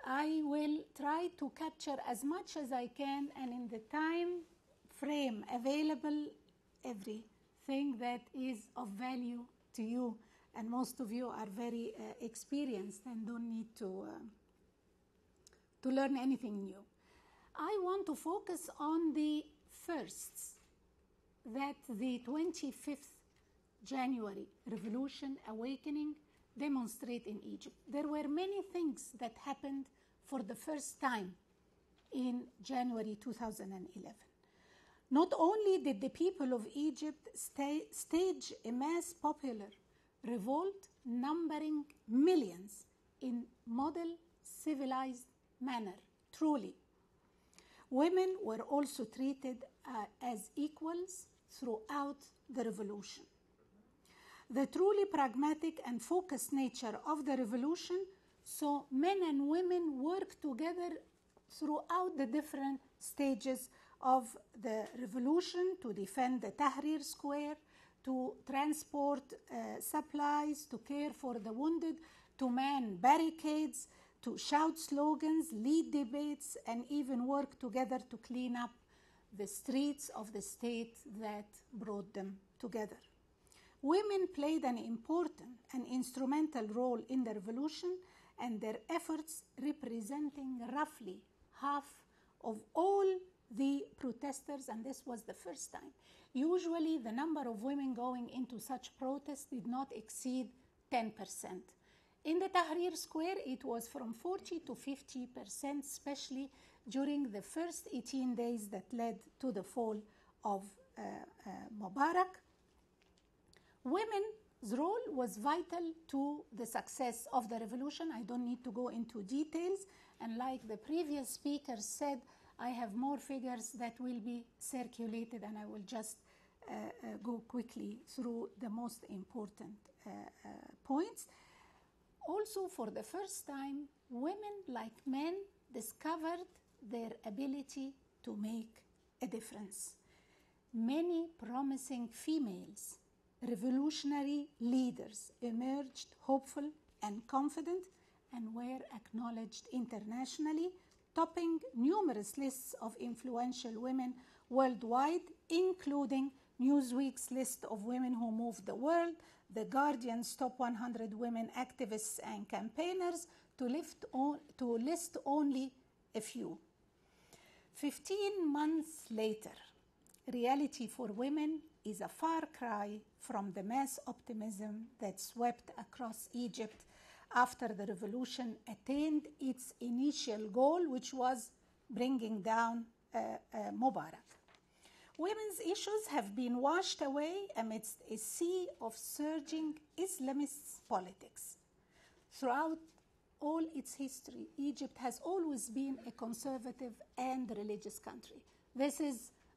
I will try to capture as much as I can, and in the time frame available, everything that is of value to you. And most of you are very experienced and don't need to learn anything new. I want to focus on the firsts that the 25th January Revolution Awakening demonstrate in Egypt. There were many things that happened for the first time in January 2011. Not only did the people of Egypt stage a mass popular revolt numbering millions in model civilized manner, truly. women were also treated as equals throughout the revolution. The truly pragmatic and focused nature of the revolution saw men and women work together throughout the different stages of the revolution to defend the Tahrir Square, to transport supplies, to care for the wounded, to man barricades, to shout slogans, lead debates, and even work together to clean up the streets of the state that brought them together. Women played an important and instrumental role in the revolution, and their efforts representing roughly half of all the protesters, and this was the first time. Usually the number of women going into such protests did not exceed 10%. In the Tahrir Square, it was from 40 to 50%, especially during the first 18 days that led to the fall of Mubarak. Women's role was vital to the success of the revolution. I don't need to go into details. And like the previous speaker said, I have more figures that will be circulated, and I will just go quickly through the most important points. Also, for the first time, women, like men, discovered their ability to make a difference. Many promising females, revolutionary leaders, emerged hopeful and confident and were acknowledged internationally, topping numerous lists of influential women worldwide, including Newsweek's list of women who moved the world, The Guardian's top 100 women activists and campaigners, to list only a few. 15 months later, reality for women is a far cry from the mass optimism that swept across Egypt after the revolution attained its initial goal, which was bringing down Mubarak. Women's issues have been washed away amidst a sea of surging Islamist politics. Throughout all its history, Egypt has always been a conservative and religious country.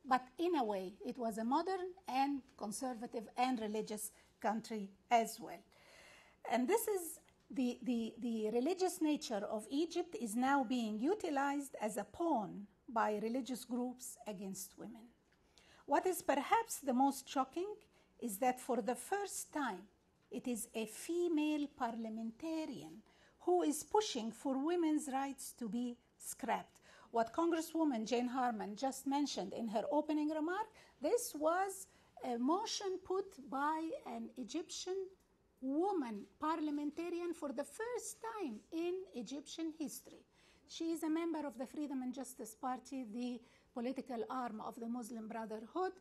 But in a way, it was a modern and conservative and religious country as well. And this is the religious nature of Egypt is now being utilized as a pawn by religious groups against women. What is perhaps the most shocking is that for the first time, it is a female parliamentarian who is pushing for women's rights to be scrapped. What Congresswoman Jane Harman just mentioned in her opening remark, this was a motion put by an Egyptian woman parliamentarian for the first time in Egyptian history. She is a member of the Freedom and Justice Party, the political arm of the Muslim Brotherhood,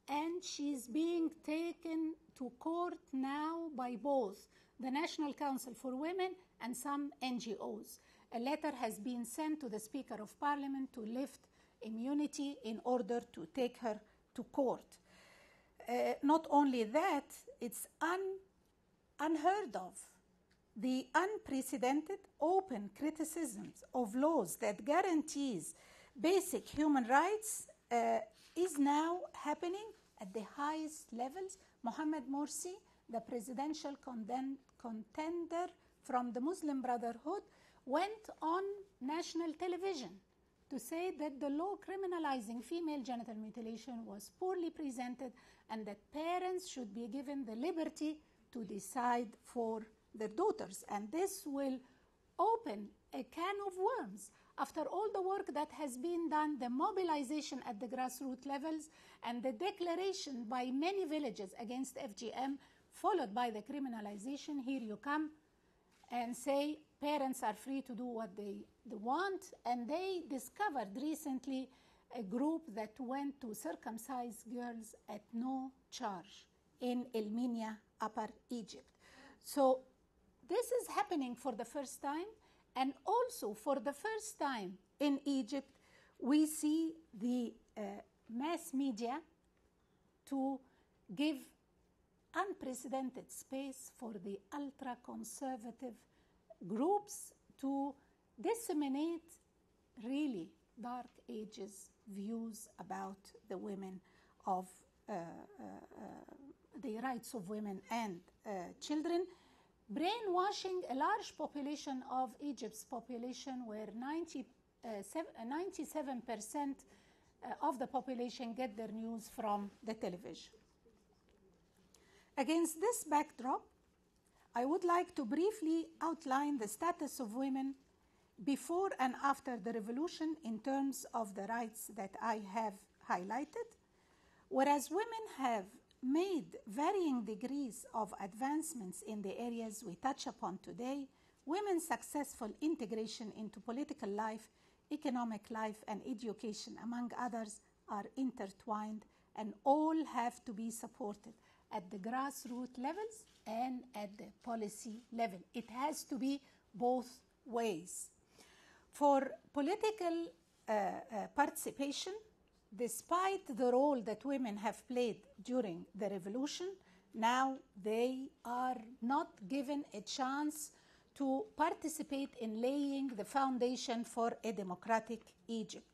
and she's being taken to court now by both the National Council for Women and some NGOs. A letter has been sent to the Speaker of Parliament to lift immunity in order to take her to court. Not only that, it's unheard of. The unprecedented open criticisms of laws that guarantees basic human rights is now happening at the highest levels. Mohamed Morsi, the presidential contender from the Muslim Brotherhood, went on national television to say that the law criminalizing female genital mutilation was poorly presented and that parents should be given the liberty to decide for their daughters. And this will open a can of worms. After all the work that has been done, the mobilization at the grassroots levels and the declaration by many villages against FGM, followed by the criminalization, here you come and say parents are free to do what they want. And they discovered recently a group that went to circumcise girls at no charge in El MENA, Upper Egypt. So this is happening for the first time. And also for the first time in Egypt, we see the mass media to give unprecedented space for the ultra-conservative groups to disseminate really Dark Ages views about the women of the rights of women and children, brainwashing a large population of Egypt's population, where 97% of the population get their news from the television. Against this backdrop, I would like to briefly outline the status of women before and after the revolution in terms of the rights that I have highlighted. Whereas women have made varying degrees of advancements in the areas we touch upon today, women's successful integration into political life, economic life, and education, among others, are intertwined and all have to be supported at the grassroots levels and at the policy level. It has to be both ways. For political participation, despite the role that women have played during the revolution, now they are not given a chance to participate in laying the foundation for a democratic Egypt.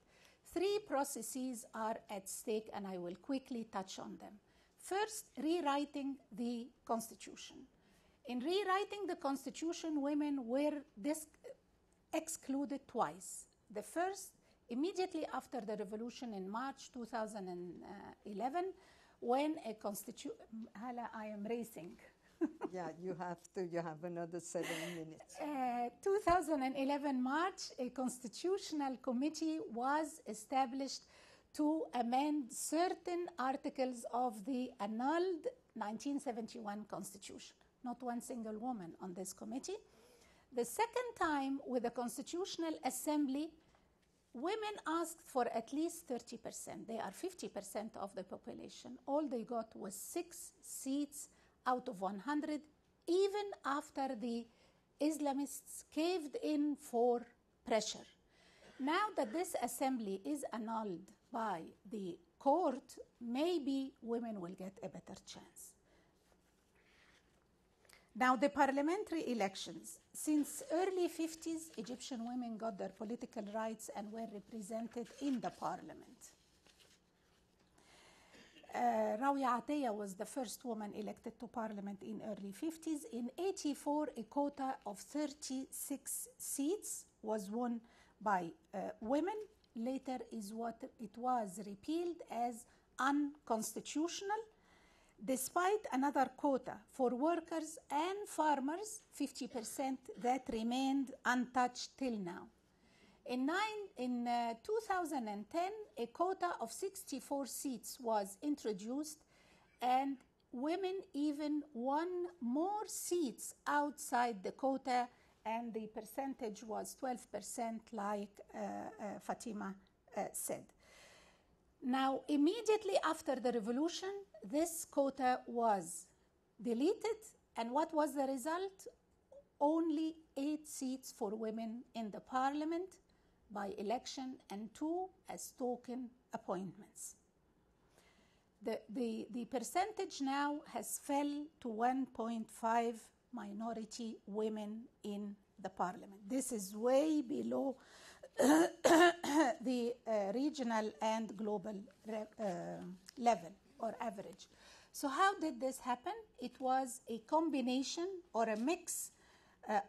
Three processes are at stake, and I will quickly touch on them. First, rewriting the Constitution. In rewriting the Constitution, women were excluded twice. The first, immediately after the revolution in March 2011, when a constitution... Hala, I am racing. Yeah, you have another 7 minutes. 2011 March, a constitutional committee was established to amend certain articles of the annulled 1971 Constitution. Not one single woman on this committee. The second time, with the Constitutional Assembly, women asked for at least 30%. They are 50% of the population. All they got was 6 seats out of 100, even after the Islamists caved in for pressure. Now that this assembly is annulled by the court, maybe women will get a better chance. Now, the parliamentary elections. Since early 50s, Egyptian women got their political rights and were represented in the parliament. Rawia Atiyah was the first woman elected to parliament in early 50s. In 84, a quota of 36 seats was won by women. Later is what it was repealed as unconstitutional, despite another quota for workers and farmers, 50%, that remained untouched till now. In 2010, a quota of 64 seats was introduced, and women even won more seats outside the quota, and the percentage was 12%, like Fatima said. Now, immediately after the revolution, this quota was deleted, and what was the result? Only 8 seats for women in the parliament by election and 2 as token appointments. The percentage now has fell to 1.5 minority women in the parliament. This is way below the regional and global level or average. So how did this happen? It was a combination or a mix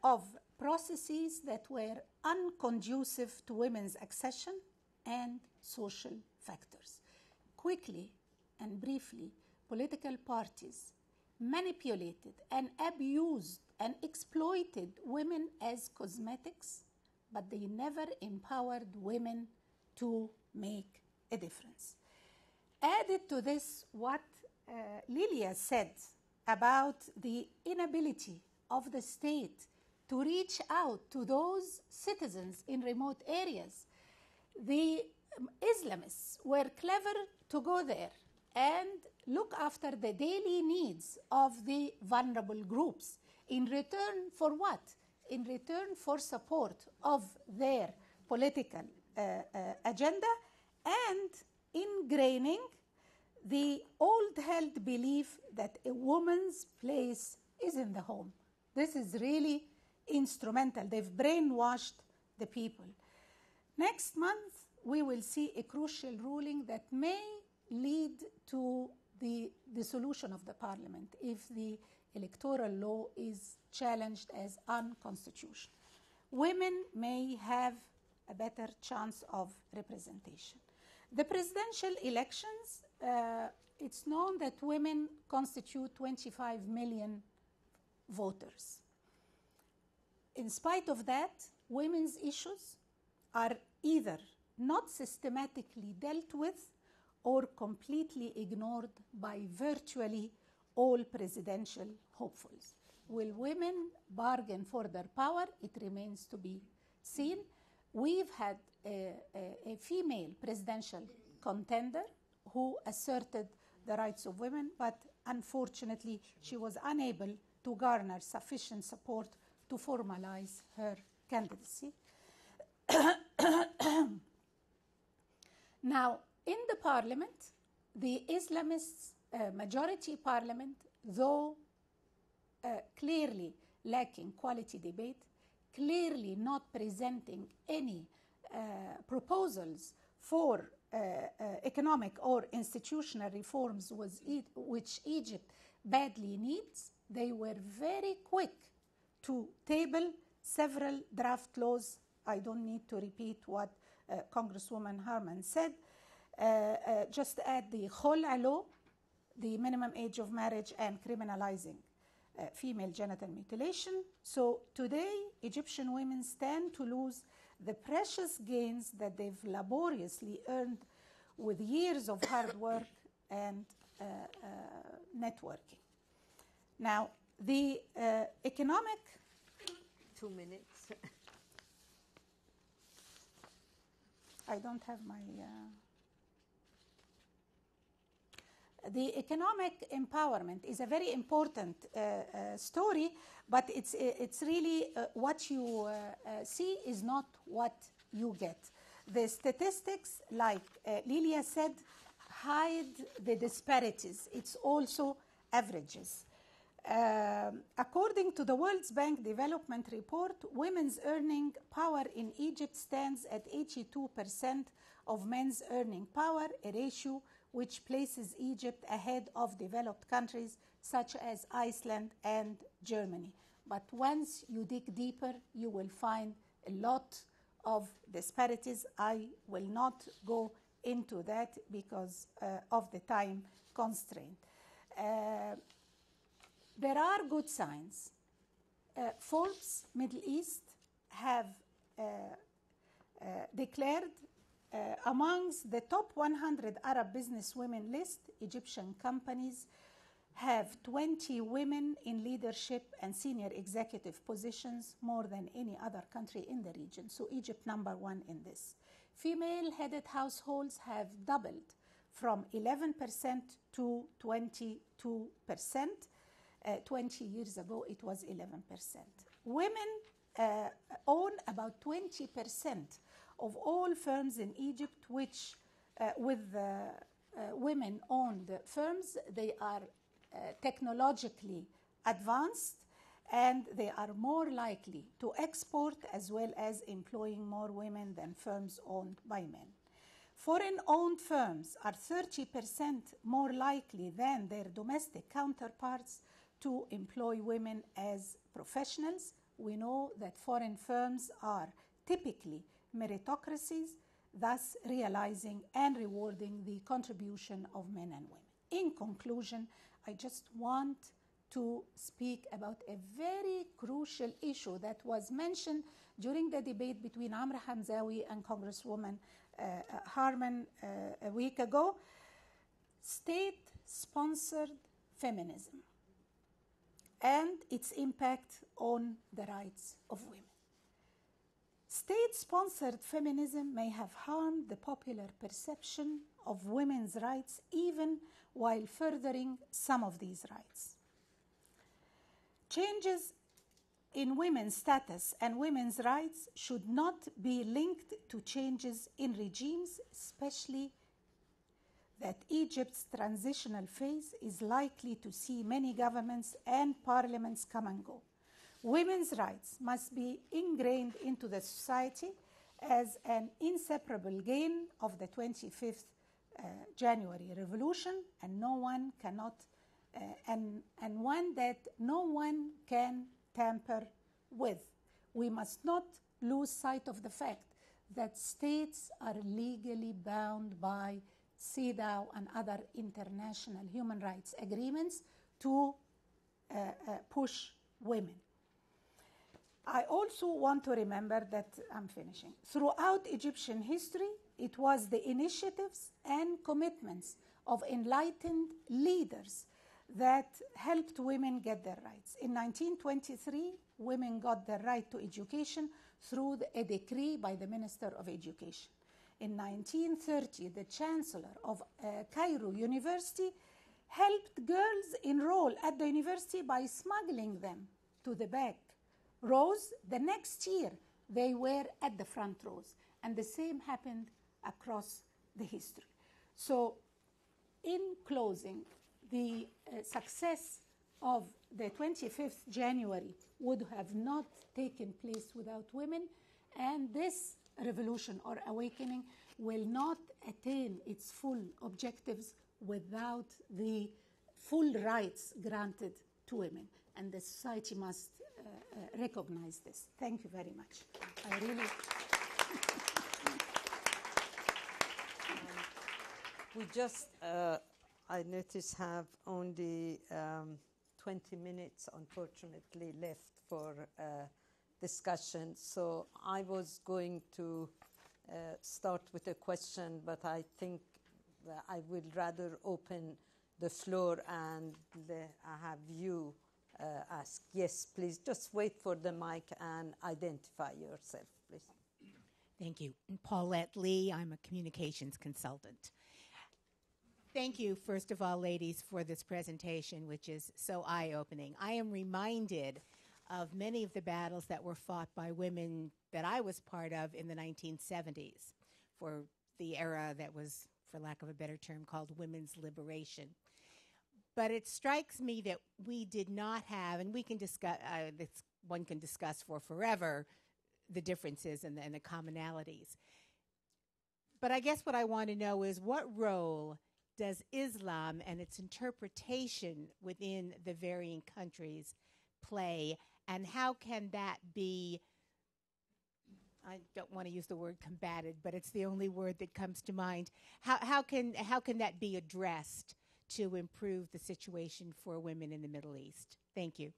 of processes that were unconducive to women's accession and social factors. Quickly and briefly, political parties manipulated and abused and exploited women as cosmetics, but they never empowered women to make a difference. Added to this, what Lilia said about the inability of the state to reach out to those citizens in remote areas. The Islamists were clever to go there and look after the daily needs of the vulnerable groups. In return for what? In return for support of their political agenda and ingraining the old-held belief that a woman's place is in the home. This is really instrumental. They've brainwashed the people. Next month, we will see a crucial ruling that may lead to the dissolution of the parliament if the electoral law is challenged as unconstitutional. Women may have a better chance of representation. The presidential elections, it's known that women constitute 25 million voters. In spite of that, women's issues are either not systematically dealt with or completely ignored by virtually all presidential hopefuls. Will women bargain for their power? It remains to be seen. We've had a female presidential contender who asserted the rights of women, but unfortunately she was unable to garner sufficient support to formalize her candidacy. Now, in the parliament, the Islamists' majority parliament, though clearly lacking quality debate, clearly not presenting any proposals for economic or institutional reforms which Egypt badly needs, they were very quick to table several draft laws. I don't need to repeat what Congresswoman Harman said. Just add the Khul'a law, the minimum age of marriage, and criminalizing female genital mutilation. So today, Egyptian women stand to lose the precious gains that they've laboriously earned with years of hard work and networking. Now, the economic... 2 minutes. I don't have my... The economic empowerment is a very important story, but it's really what you see is not what you get. The statistics, like Lilia said, hide the disparities. It's also averages. According to the World Bank Development Report, women's earning power in Egypt stands at 82% of men's earning power, a ratio which places Egypt ahead of developed countries such as Iceland and Germany. But once you dig deeper, you will find a lot of disparities. I will not go into that because of the time constraint. There are good signs. Forbes Middle East have declared amongst the top 100 Arab businesswomen list, Egyptian companies have 20 women in leadership and senior executive positions, more than any other country in the region. So Egypt #1 in this. Female-headed households have doubled from 11% to 22%. 20 years ago, it was 11%. Women own about 20% of all firms in Egypt, which with women-owned firms, they are technologically advanced and they are more likely to export as well as employing more women than firms owned by men. Foreign-owned firms are 30% more likely than their domestic counterparts to employ women as professionals. We know that foreign firms are typically meritocracies, thus realizing and rewarding the contribution of men and women. In conclusion, I just want to speak about a very crucial issue that was mentioned during the debate between Amr Hamzawi and Congresswoman Harman a week ago: state-sponsored feminism and its impact on the rights of women. State-sponsored feminism may have harmed the popular perception of women's rights even while furthering some of these rights. Changes in women's status and women's rights should not be linked to changes in regimes, especially that Egypt's transitional phase is likely to see many governments and parliaments come and go. Women's rights must be ingrained into the society as an inseparable gain of the 25th January revolution, and one that no one can tamper with. We must not lose sight of the fact that states are legally bound by CEDAW and other international human rights agreements to push women. I also want to remember that, I'm finishing, throughout Egyptian history, it was the initiatives and commitments of enlightened leaders that helped women get their rights. In 1923, women got their right to education through a decree by the Minister of Education. In 1930, the Chancellor of Cairo University helped girls enroll at the university by smuggling them to the back rows. The next year, they were at the front rows. And the same happened across the history. So, in closing, the success of the 25th January would have not taken place without women, and this revolution or awakening will not attain its full objectives without the full rights granted to women. And the society must recognize this. Thank you very much. I really... We just, I notice, have only 20 minutes, unfortunately, left for discussion. So I was going to start with a question, but I think that I would rather open the floor and have you ask. Yes, please, just wait for the mic and identify yourself, please. Thank you. Paulette Lee, I'm a communications consultant. Thank you, first of all, ladies, for this presentation, which is so eye-opening. I am reminded of many of the battles that were fought by women that I was part of in the 1970s for the era that was, for lack of a better term, called women's liberation. But it strikes me that we did not have, and we can discuss, one can discuss for forever the differences and the commonalities. But I guess what I want to know is, what role does Islam and its interpretation within the varying countries play, and how can that be, I don't want to use the word combated, but it's the only word that comes to mind. How can that be addressed to improve the situation for women in the Middle East? Thank you.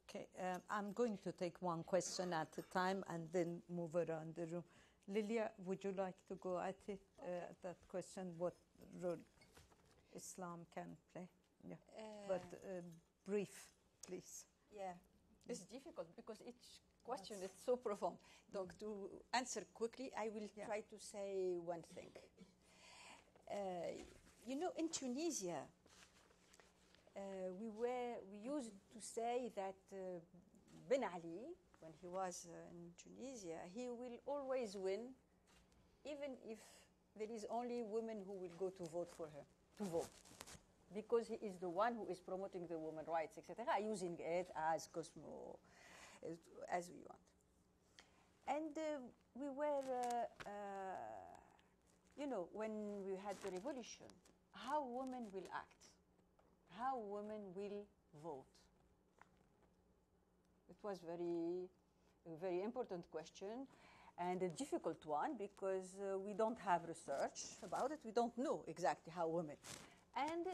Okay, I'm going to take one question at a time and then move around the room. Lilia, would you like to go at it, that question, what role Islam can play? Yeah, but brief, please. Yeah, it's difficult because each question is so profound. So to answer quickly, I will try to say one thing. You know, in Tunisia, we used to say that Ben Ali, when he was in Tunisia, he will always win, even if there is only women who will go to vote for her, to vote, because he is the one who is promoting the women's rights, etc., using it as Cosmo, as we want. And we were, you know, when we had the revolution, how women will act, how women will vote. It was a very important question and a difficult one because we don't have research about it. We don't know exactly how women. And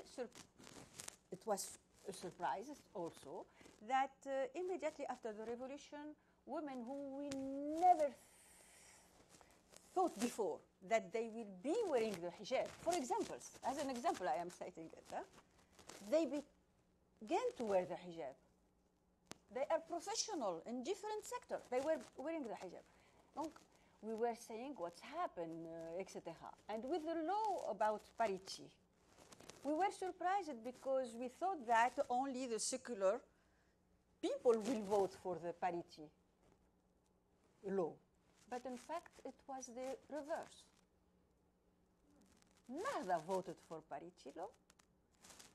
it was a surprise also that immediately after the revolution, women who we never thought before that they will be wearing the hijab, for example, as an example I am citing it, they began to wear the hijab. They are professional in different sectors. They were wearing the hijab. Donc, we were saying what's happened, etc. And with the law about parity, we were surprised because we thought that only the secular people will vote for the parity law. But in fact, it was the reverse. Nahda voted for parity law,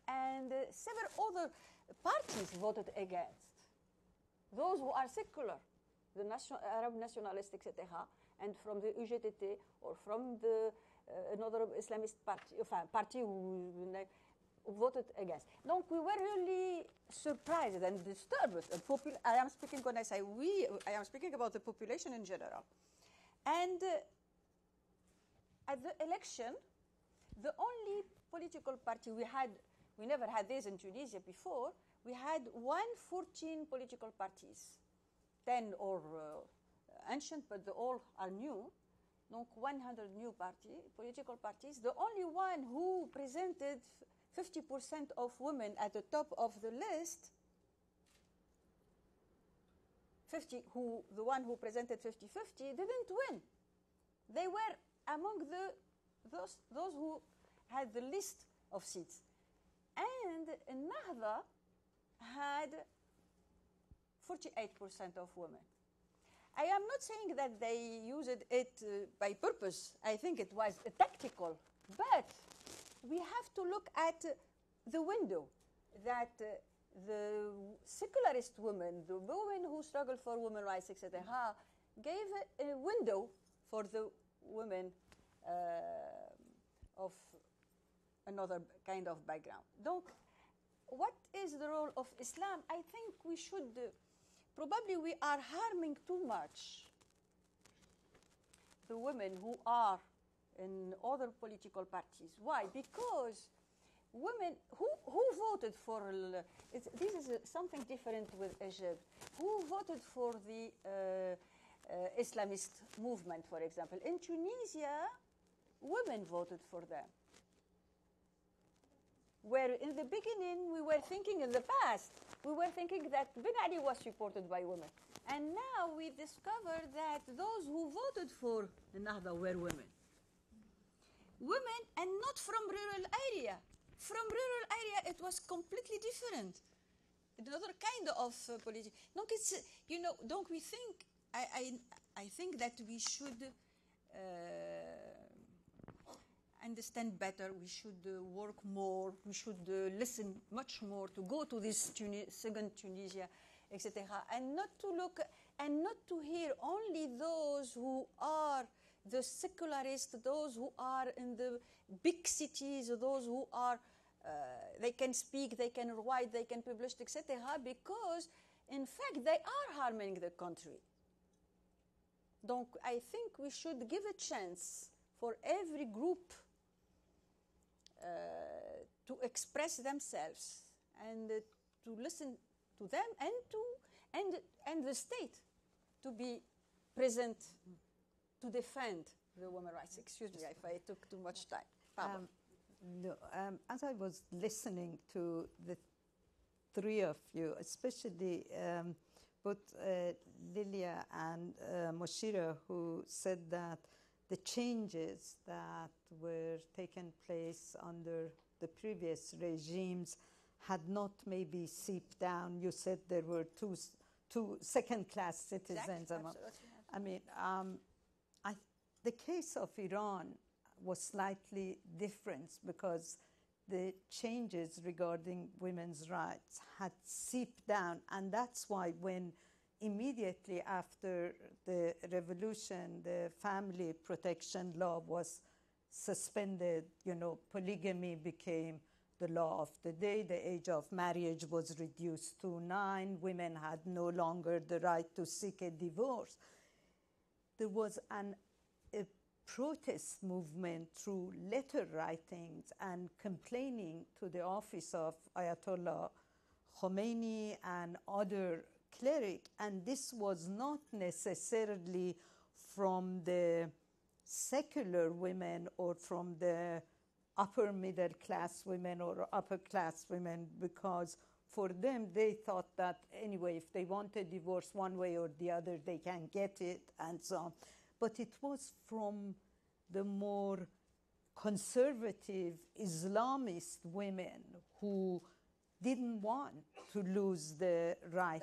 and several other parties voted against. Those who are secular, the Arab nationalists, etc., and from the UGTT or from the another Islamist party who voted against. Donc we were really surprised and disturbed. I am speaking when I say we, I am speaking about the population in general. And at the election, the only political party we never had this in Tunisia before, we had 114 political parties. 10 are ancient, but all are new. Donc 100 new political parties. The only one who presented 50% of women at the top of the list, the one who presented 50-50 didn't win. They were among those who had the least of seats. And Nahda had 48% of women. I am not saying that they used it by purpose. I think it was tactical. But we have to look at the window that the secularist women, the women who struggled for women's rights, etc., gave a window for the women of another kind of background. Donc, what is the role of Islam? I think we should, probably we are harming too much the women who are in other political parties. Why? Because women who voted for, this is something different with Egypt, who voted for the Islamist movement, for example. In Tunisia, women voted for them. Where in the beginning, we were thinking in the past, we were thinking that Ben Ali was supported by women. And now we discover that those who voted for Nahda were women. Women, and not from rural area. From rural area, it was completely different. Another kind of politics. Donc it's, donc we think, I think that we should understand better, we should work more, we should listen much more, to go to this second Tunisia, etc. And not to look, and not to hear only those who are the secularists, those who are in the big cities, those who are, they can speak, they can write, they can publish, etc. Because, in fact, they are harming the country. Donc, I think we should give a chance for every group to express themselves and to listen to them, and the state to be present to defend the women's rights. Excuse me if I took too much time. No, as I was listening to the three of you, especially both Lilia and Moshira, who said that the changes that were taken place under the previous regimes had not maybe seeped down. You said there were two second-class citizens. Exactly. I mean, the case of Iran was slightly different because the changes regarding women's rights had seeped down, and that's why when immediately after the revolution, the family protection law was suspended, polygamy became the law of the day, the age of marriage was reduced to 9, women had no longer the right to seek a divorce. There was a protest movement through letter writings and complaining to the office of Ayatollah Khomeini and other clerics, and this was not necessarily from the secular women or from the upper middle class women or upper class women, because for them they thought that anyway, if they want a divorce one way or the other, they can get it and so on. But it was from the more conservative Islamist women who didn't want to lose the right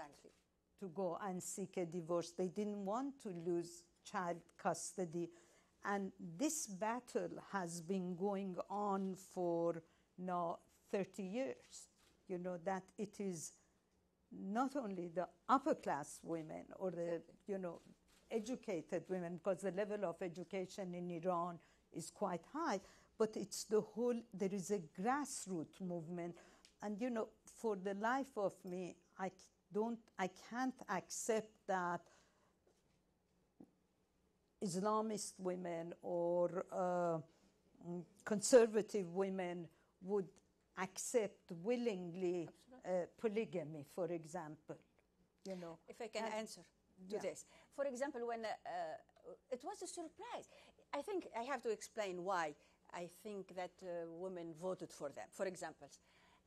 to go and seek a divorce. They didn't want to lose child custody. And this battle has been going on for now 30 years. That it is not only the upper class women or the, educated women, because the level of education in Iran is quite high, but it's the whole, there is a grassroots movement. And, you know, for the life of me, I can't accept that Islamist women or conservative women would accept willingly polygamy, for example. You know, if I can answer to this. For example, when it was a surprise, I think I have to explain why I think that women voted for them. For example,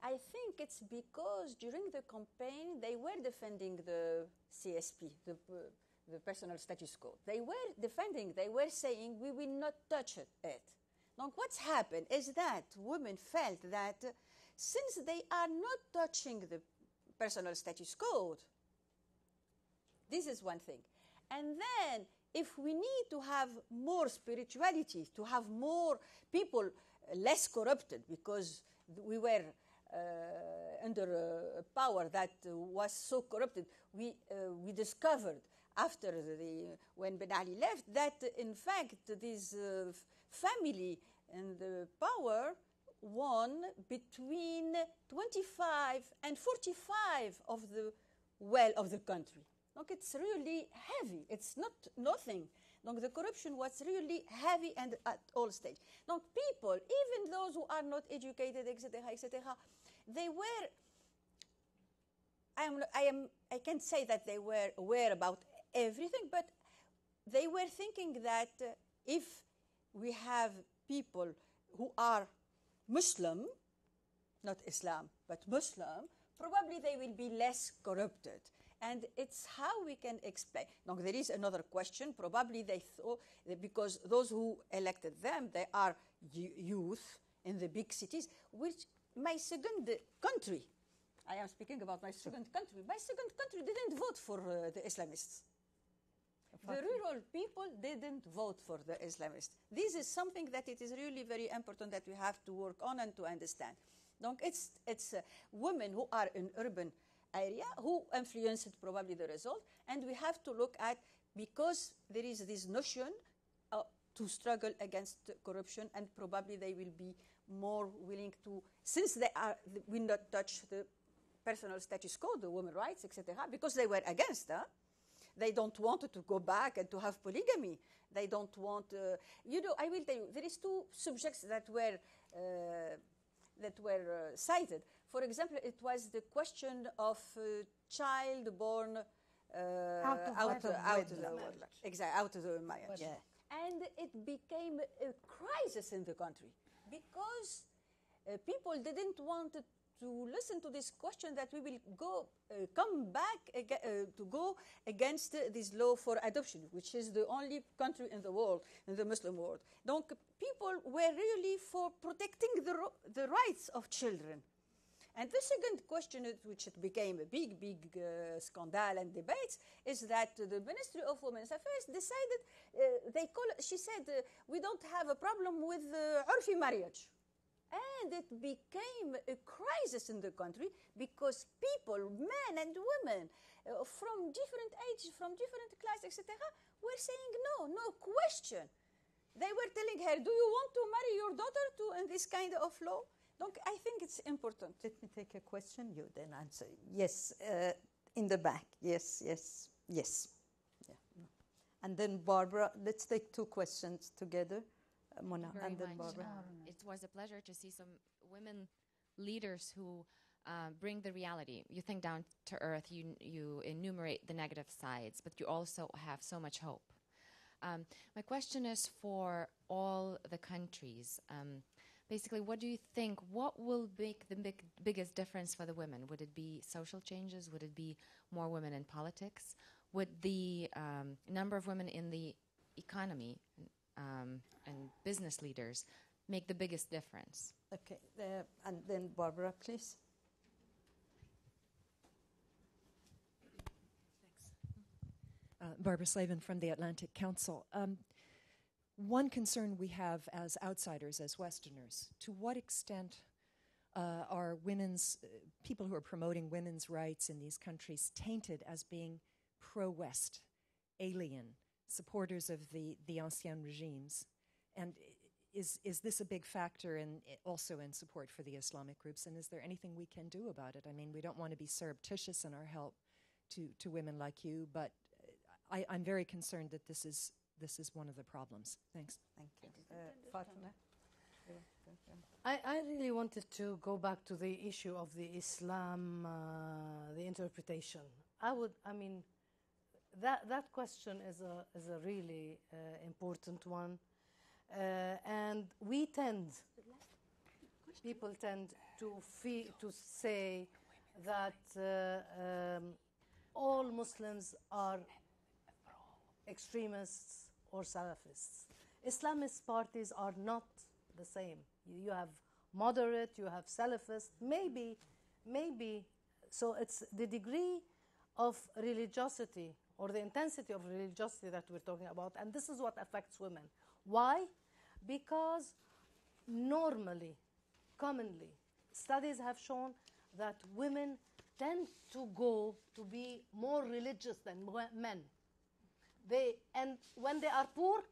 I think it's because during the campaign they were defending the CSP, the personal status quo. They were defending, they were saying we will not touch it. Now what's happened is that women felt that since they are not touching the personal status code, this is one thing. And then if we need to have more spirituality, to have more people less corrupted, because we were under a power that was so corrupted, we discovered after when Ben Ali left that in fact this family and the power won between 25 and 45 of the wealth of the country. Donc it's really heavy. It's not nothing. Donc the corruption was really heavy and at all stages. Donc people, even those who are not educated, etc., etc., they were. I can't say that they were aware about everything, but they were thinking that if we have people who are Muslim, not Islam, but Muslim, probably they will be less corrupted. And it's how we can explain. Now, there is another question. Probably they thought, because those who elected them, they are youth in the big cities, which my second country, I am speaking about my second country didn't vote for the Islamists. The rural people didn't vote for the Islamists. This is something that it is really very important that we have to work on and to understand. Donc it's women who are in urban area who influenced probably the result, and we have to look at, because there is this notion to struggle against corruption, and probably they will be more willing to, since they will not touch the personal status quo, the women's rights, etc., because they were against. They don't want to go back and to have polygamy. They don't want, I will tell you, there is two subjects that were cited. For example, it was the question of child born out of the wedlock. Exactly, out of the marriage. Yeah. And it became a crisis in the country because people didn't want to listen to this question that we will come back to go against this law for adoption, which is the only country in the world, in the Muslim world. Donc, people were really for protecting the rights of children. And the second question, which it became a big scandal and debates, is that the Ministry of Women's Affairs decided, she said, we don't have a problem with urfi marriage. And it became a crisis in the country because people, men and women, from different ages, from different classes, etc., were saying no question. They were telling her, do you want to marry your daughter in this kind of law? Donc, I think it's important. Let me take a question, you then answer. Yes, in the back. Yes. Yeah. And then Barbara, let's take two questions together. Mona, and then Barbara. It was a pleasure to see some women leaders who bring the reality. You think down to earth, you enumerate the negative sides, but you also have so much hope. My question is for all the countries. Basically, what do you think, what will make the biggest difference for the women? Would it be social changes? Would it be more women in politics? Would the number of women in the economy and business leaders make the biggest difference? Okay, and then Barbara, please. Thanks. Barbara Slavin from the Atlantic Council. One concern we have as outsiders, as Westerners, to what extent are people who are promoting women's rights in these countries tainted as being pro-West, alien, supporters of the ancien regimes, and is this a big factor also in support for the Islamic groups, and is there anything we can do about it? I mean, we don't want to be surreptitious in our help to women like you, but I'm very concerned that this is one of the problems. Thanks. Thank you. Fatima? I really wanted to go back to the issue of the Islam, the interpretation. That question is a really important one, and people tend to say that all Muslims are extremists or Salafists. Islamist parties are not the same. You have moderate, you have Salafist, maybe. So it's the degree of religiosity or the intensity of religiosity that we're talking about, and this is what affects women. Why? Because commonly, studies have shown that women tend to be more religious than men. And when they are poor,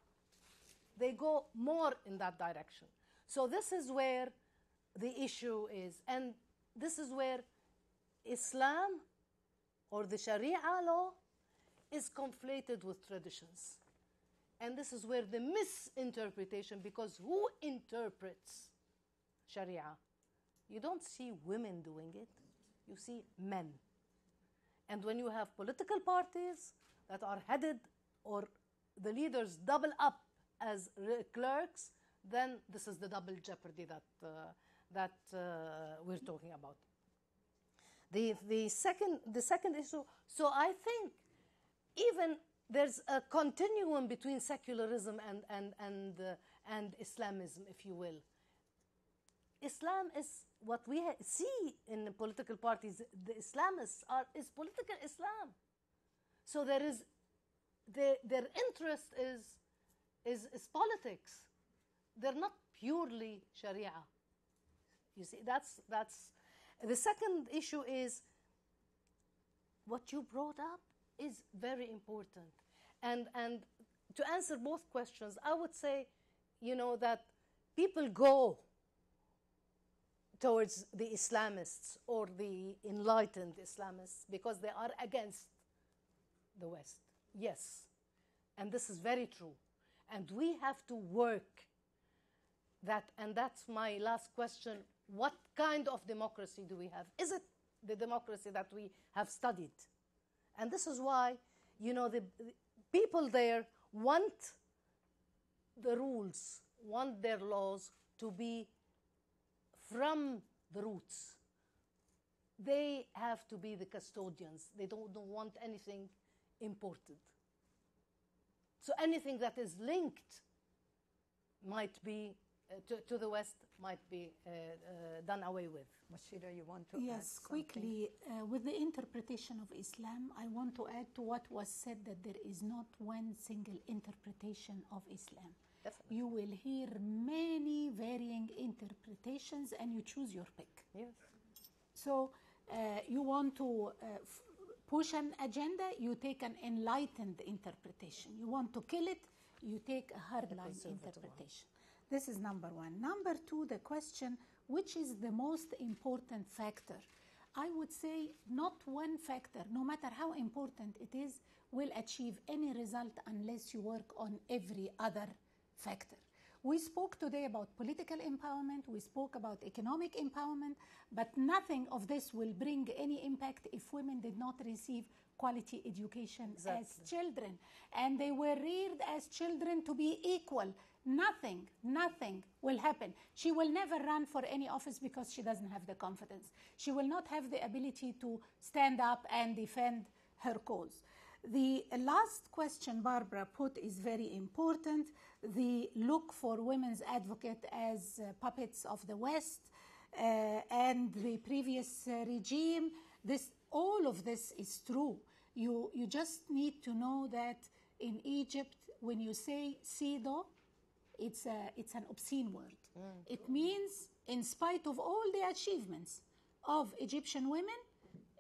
they go more in that direction. So this is where the issue is, and this is where Islam or the Sharia law is conflated with traditions. And this is where the misinterpretation, because who interprets Sharia? You don't see women doing it, you see men. And when you have political parties that are headed or the leaders double up as clerks, then this is the double jeopardy that we're talking about. The second issue, so I think even there's a continuum between secularism and Islamism, if you will. Islam is what we see in the political parties. The Islamists is political Islam. So their interest is politics. They're not purely Sharia. You see, that's the second issue is what you brought up is very important. And to answer both questions, I would say, that people go towards the Islamists or the enlightened Islamists because they are against the West. Yes. And this is very true. And we have to work that, and that's my last question. What kind of democracy do we have? Is it the democracy that we have studied? And this is why, the people there want the rules, want their laws to be from the roots. They have to be the custodians. They don't want anything imported. So anything that is linked might be to the West might be done away with. Mashira, you want to Yes, add quickly, with the interpretation of Islam, I want to add to what was said that there is not one single interpretation of Islam. Definitely. You will hear many varying interpretations and you choose your pick. Yes. So you want to push an agenda, you take an enlightened interpretation. You want to kill it, you take a hardline interpretation. This is number one. Number two, the question, which is the most important factor? I would say not one factor, no matter how important it is, will achieve any result unless you work on every other factor. We spoke today about political empowerment, we spoke about economic empowerment, but nothing of this will bring any impact if women did not receive quality education as children. And they were reared as children to be equal. Nothing will happen. She will never run for any office because she doesn't have the confidence. She will not have the ability to stand up and defend her cause. The last question Barbara put is very important. The look for women's advocate as puppets of the West and the previous regime. All of this is true. You just need to know that in Egypt, when you say Sido, it's an obscene word. It means, in spite of all the achievements of Egyptian women,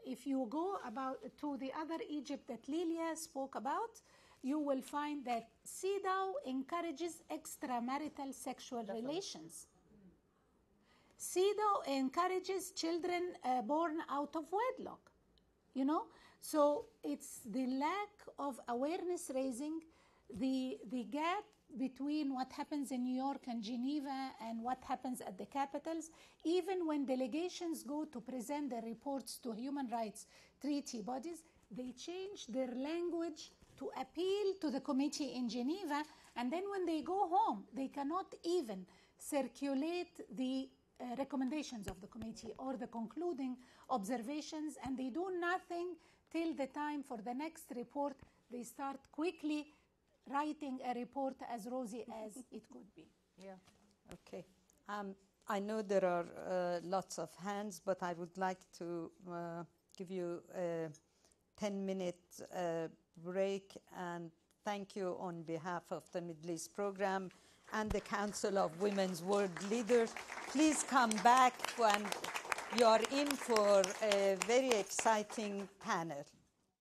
if you go to the other Egypt that Lilia spoke about, you will find that CEDAW encourages extramarital sexual relations. CEDAW encourages children born out of wedlock, you know? So it's the lack of awareness raising, the gap between what happens in New York and Geneva and what happens at the capitals. Even when delegations go to present their reports to human rights treaty bodies, they change their language to appeal to the committee in Geneva, and then when they go home, they cannot even circulate the recommendations of the committee or the concluding observations, and they do nothing till the time for the next report. They start quickly writing a report as rosy as it could be. Yeah, okay. I know there are lots of hands, but I would like to give you a 10-minute break, and thank you on behalf of the Middle East Program and the Council of Women's World Leaders. Please come back when you are in for a very exciting panel.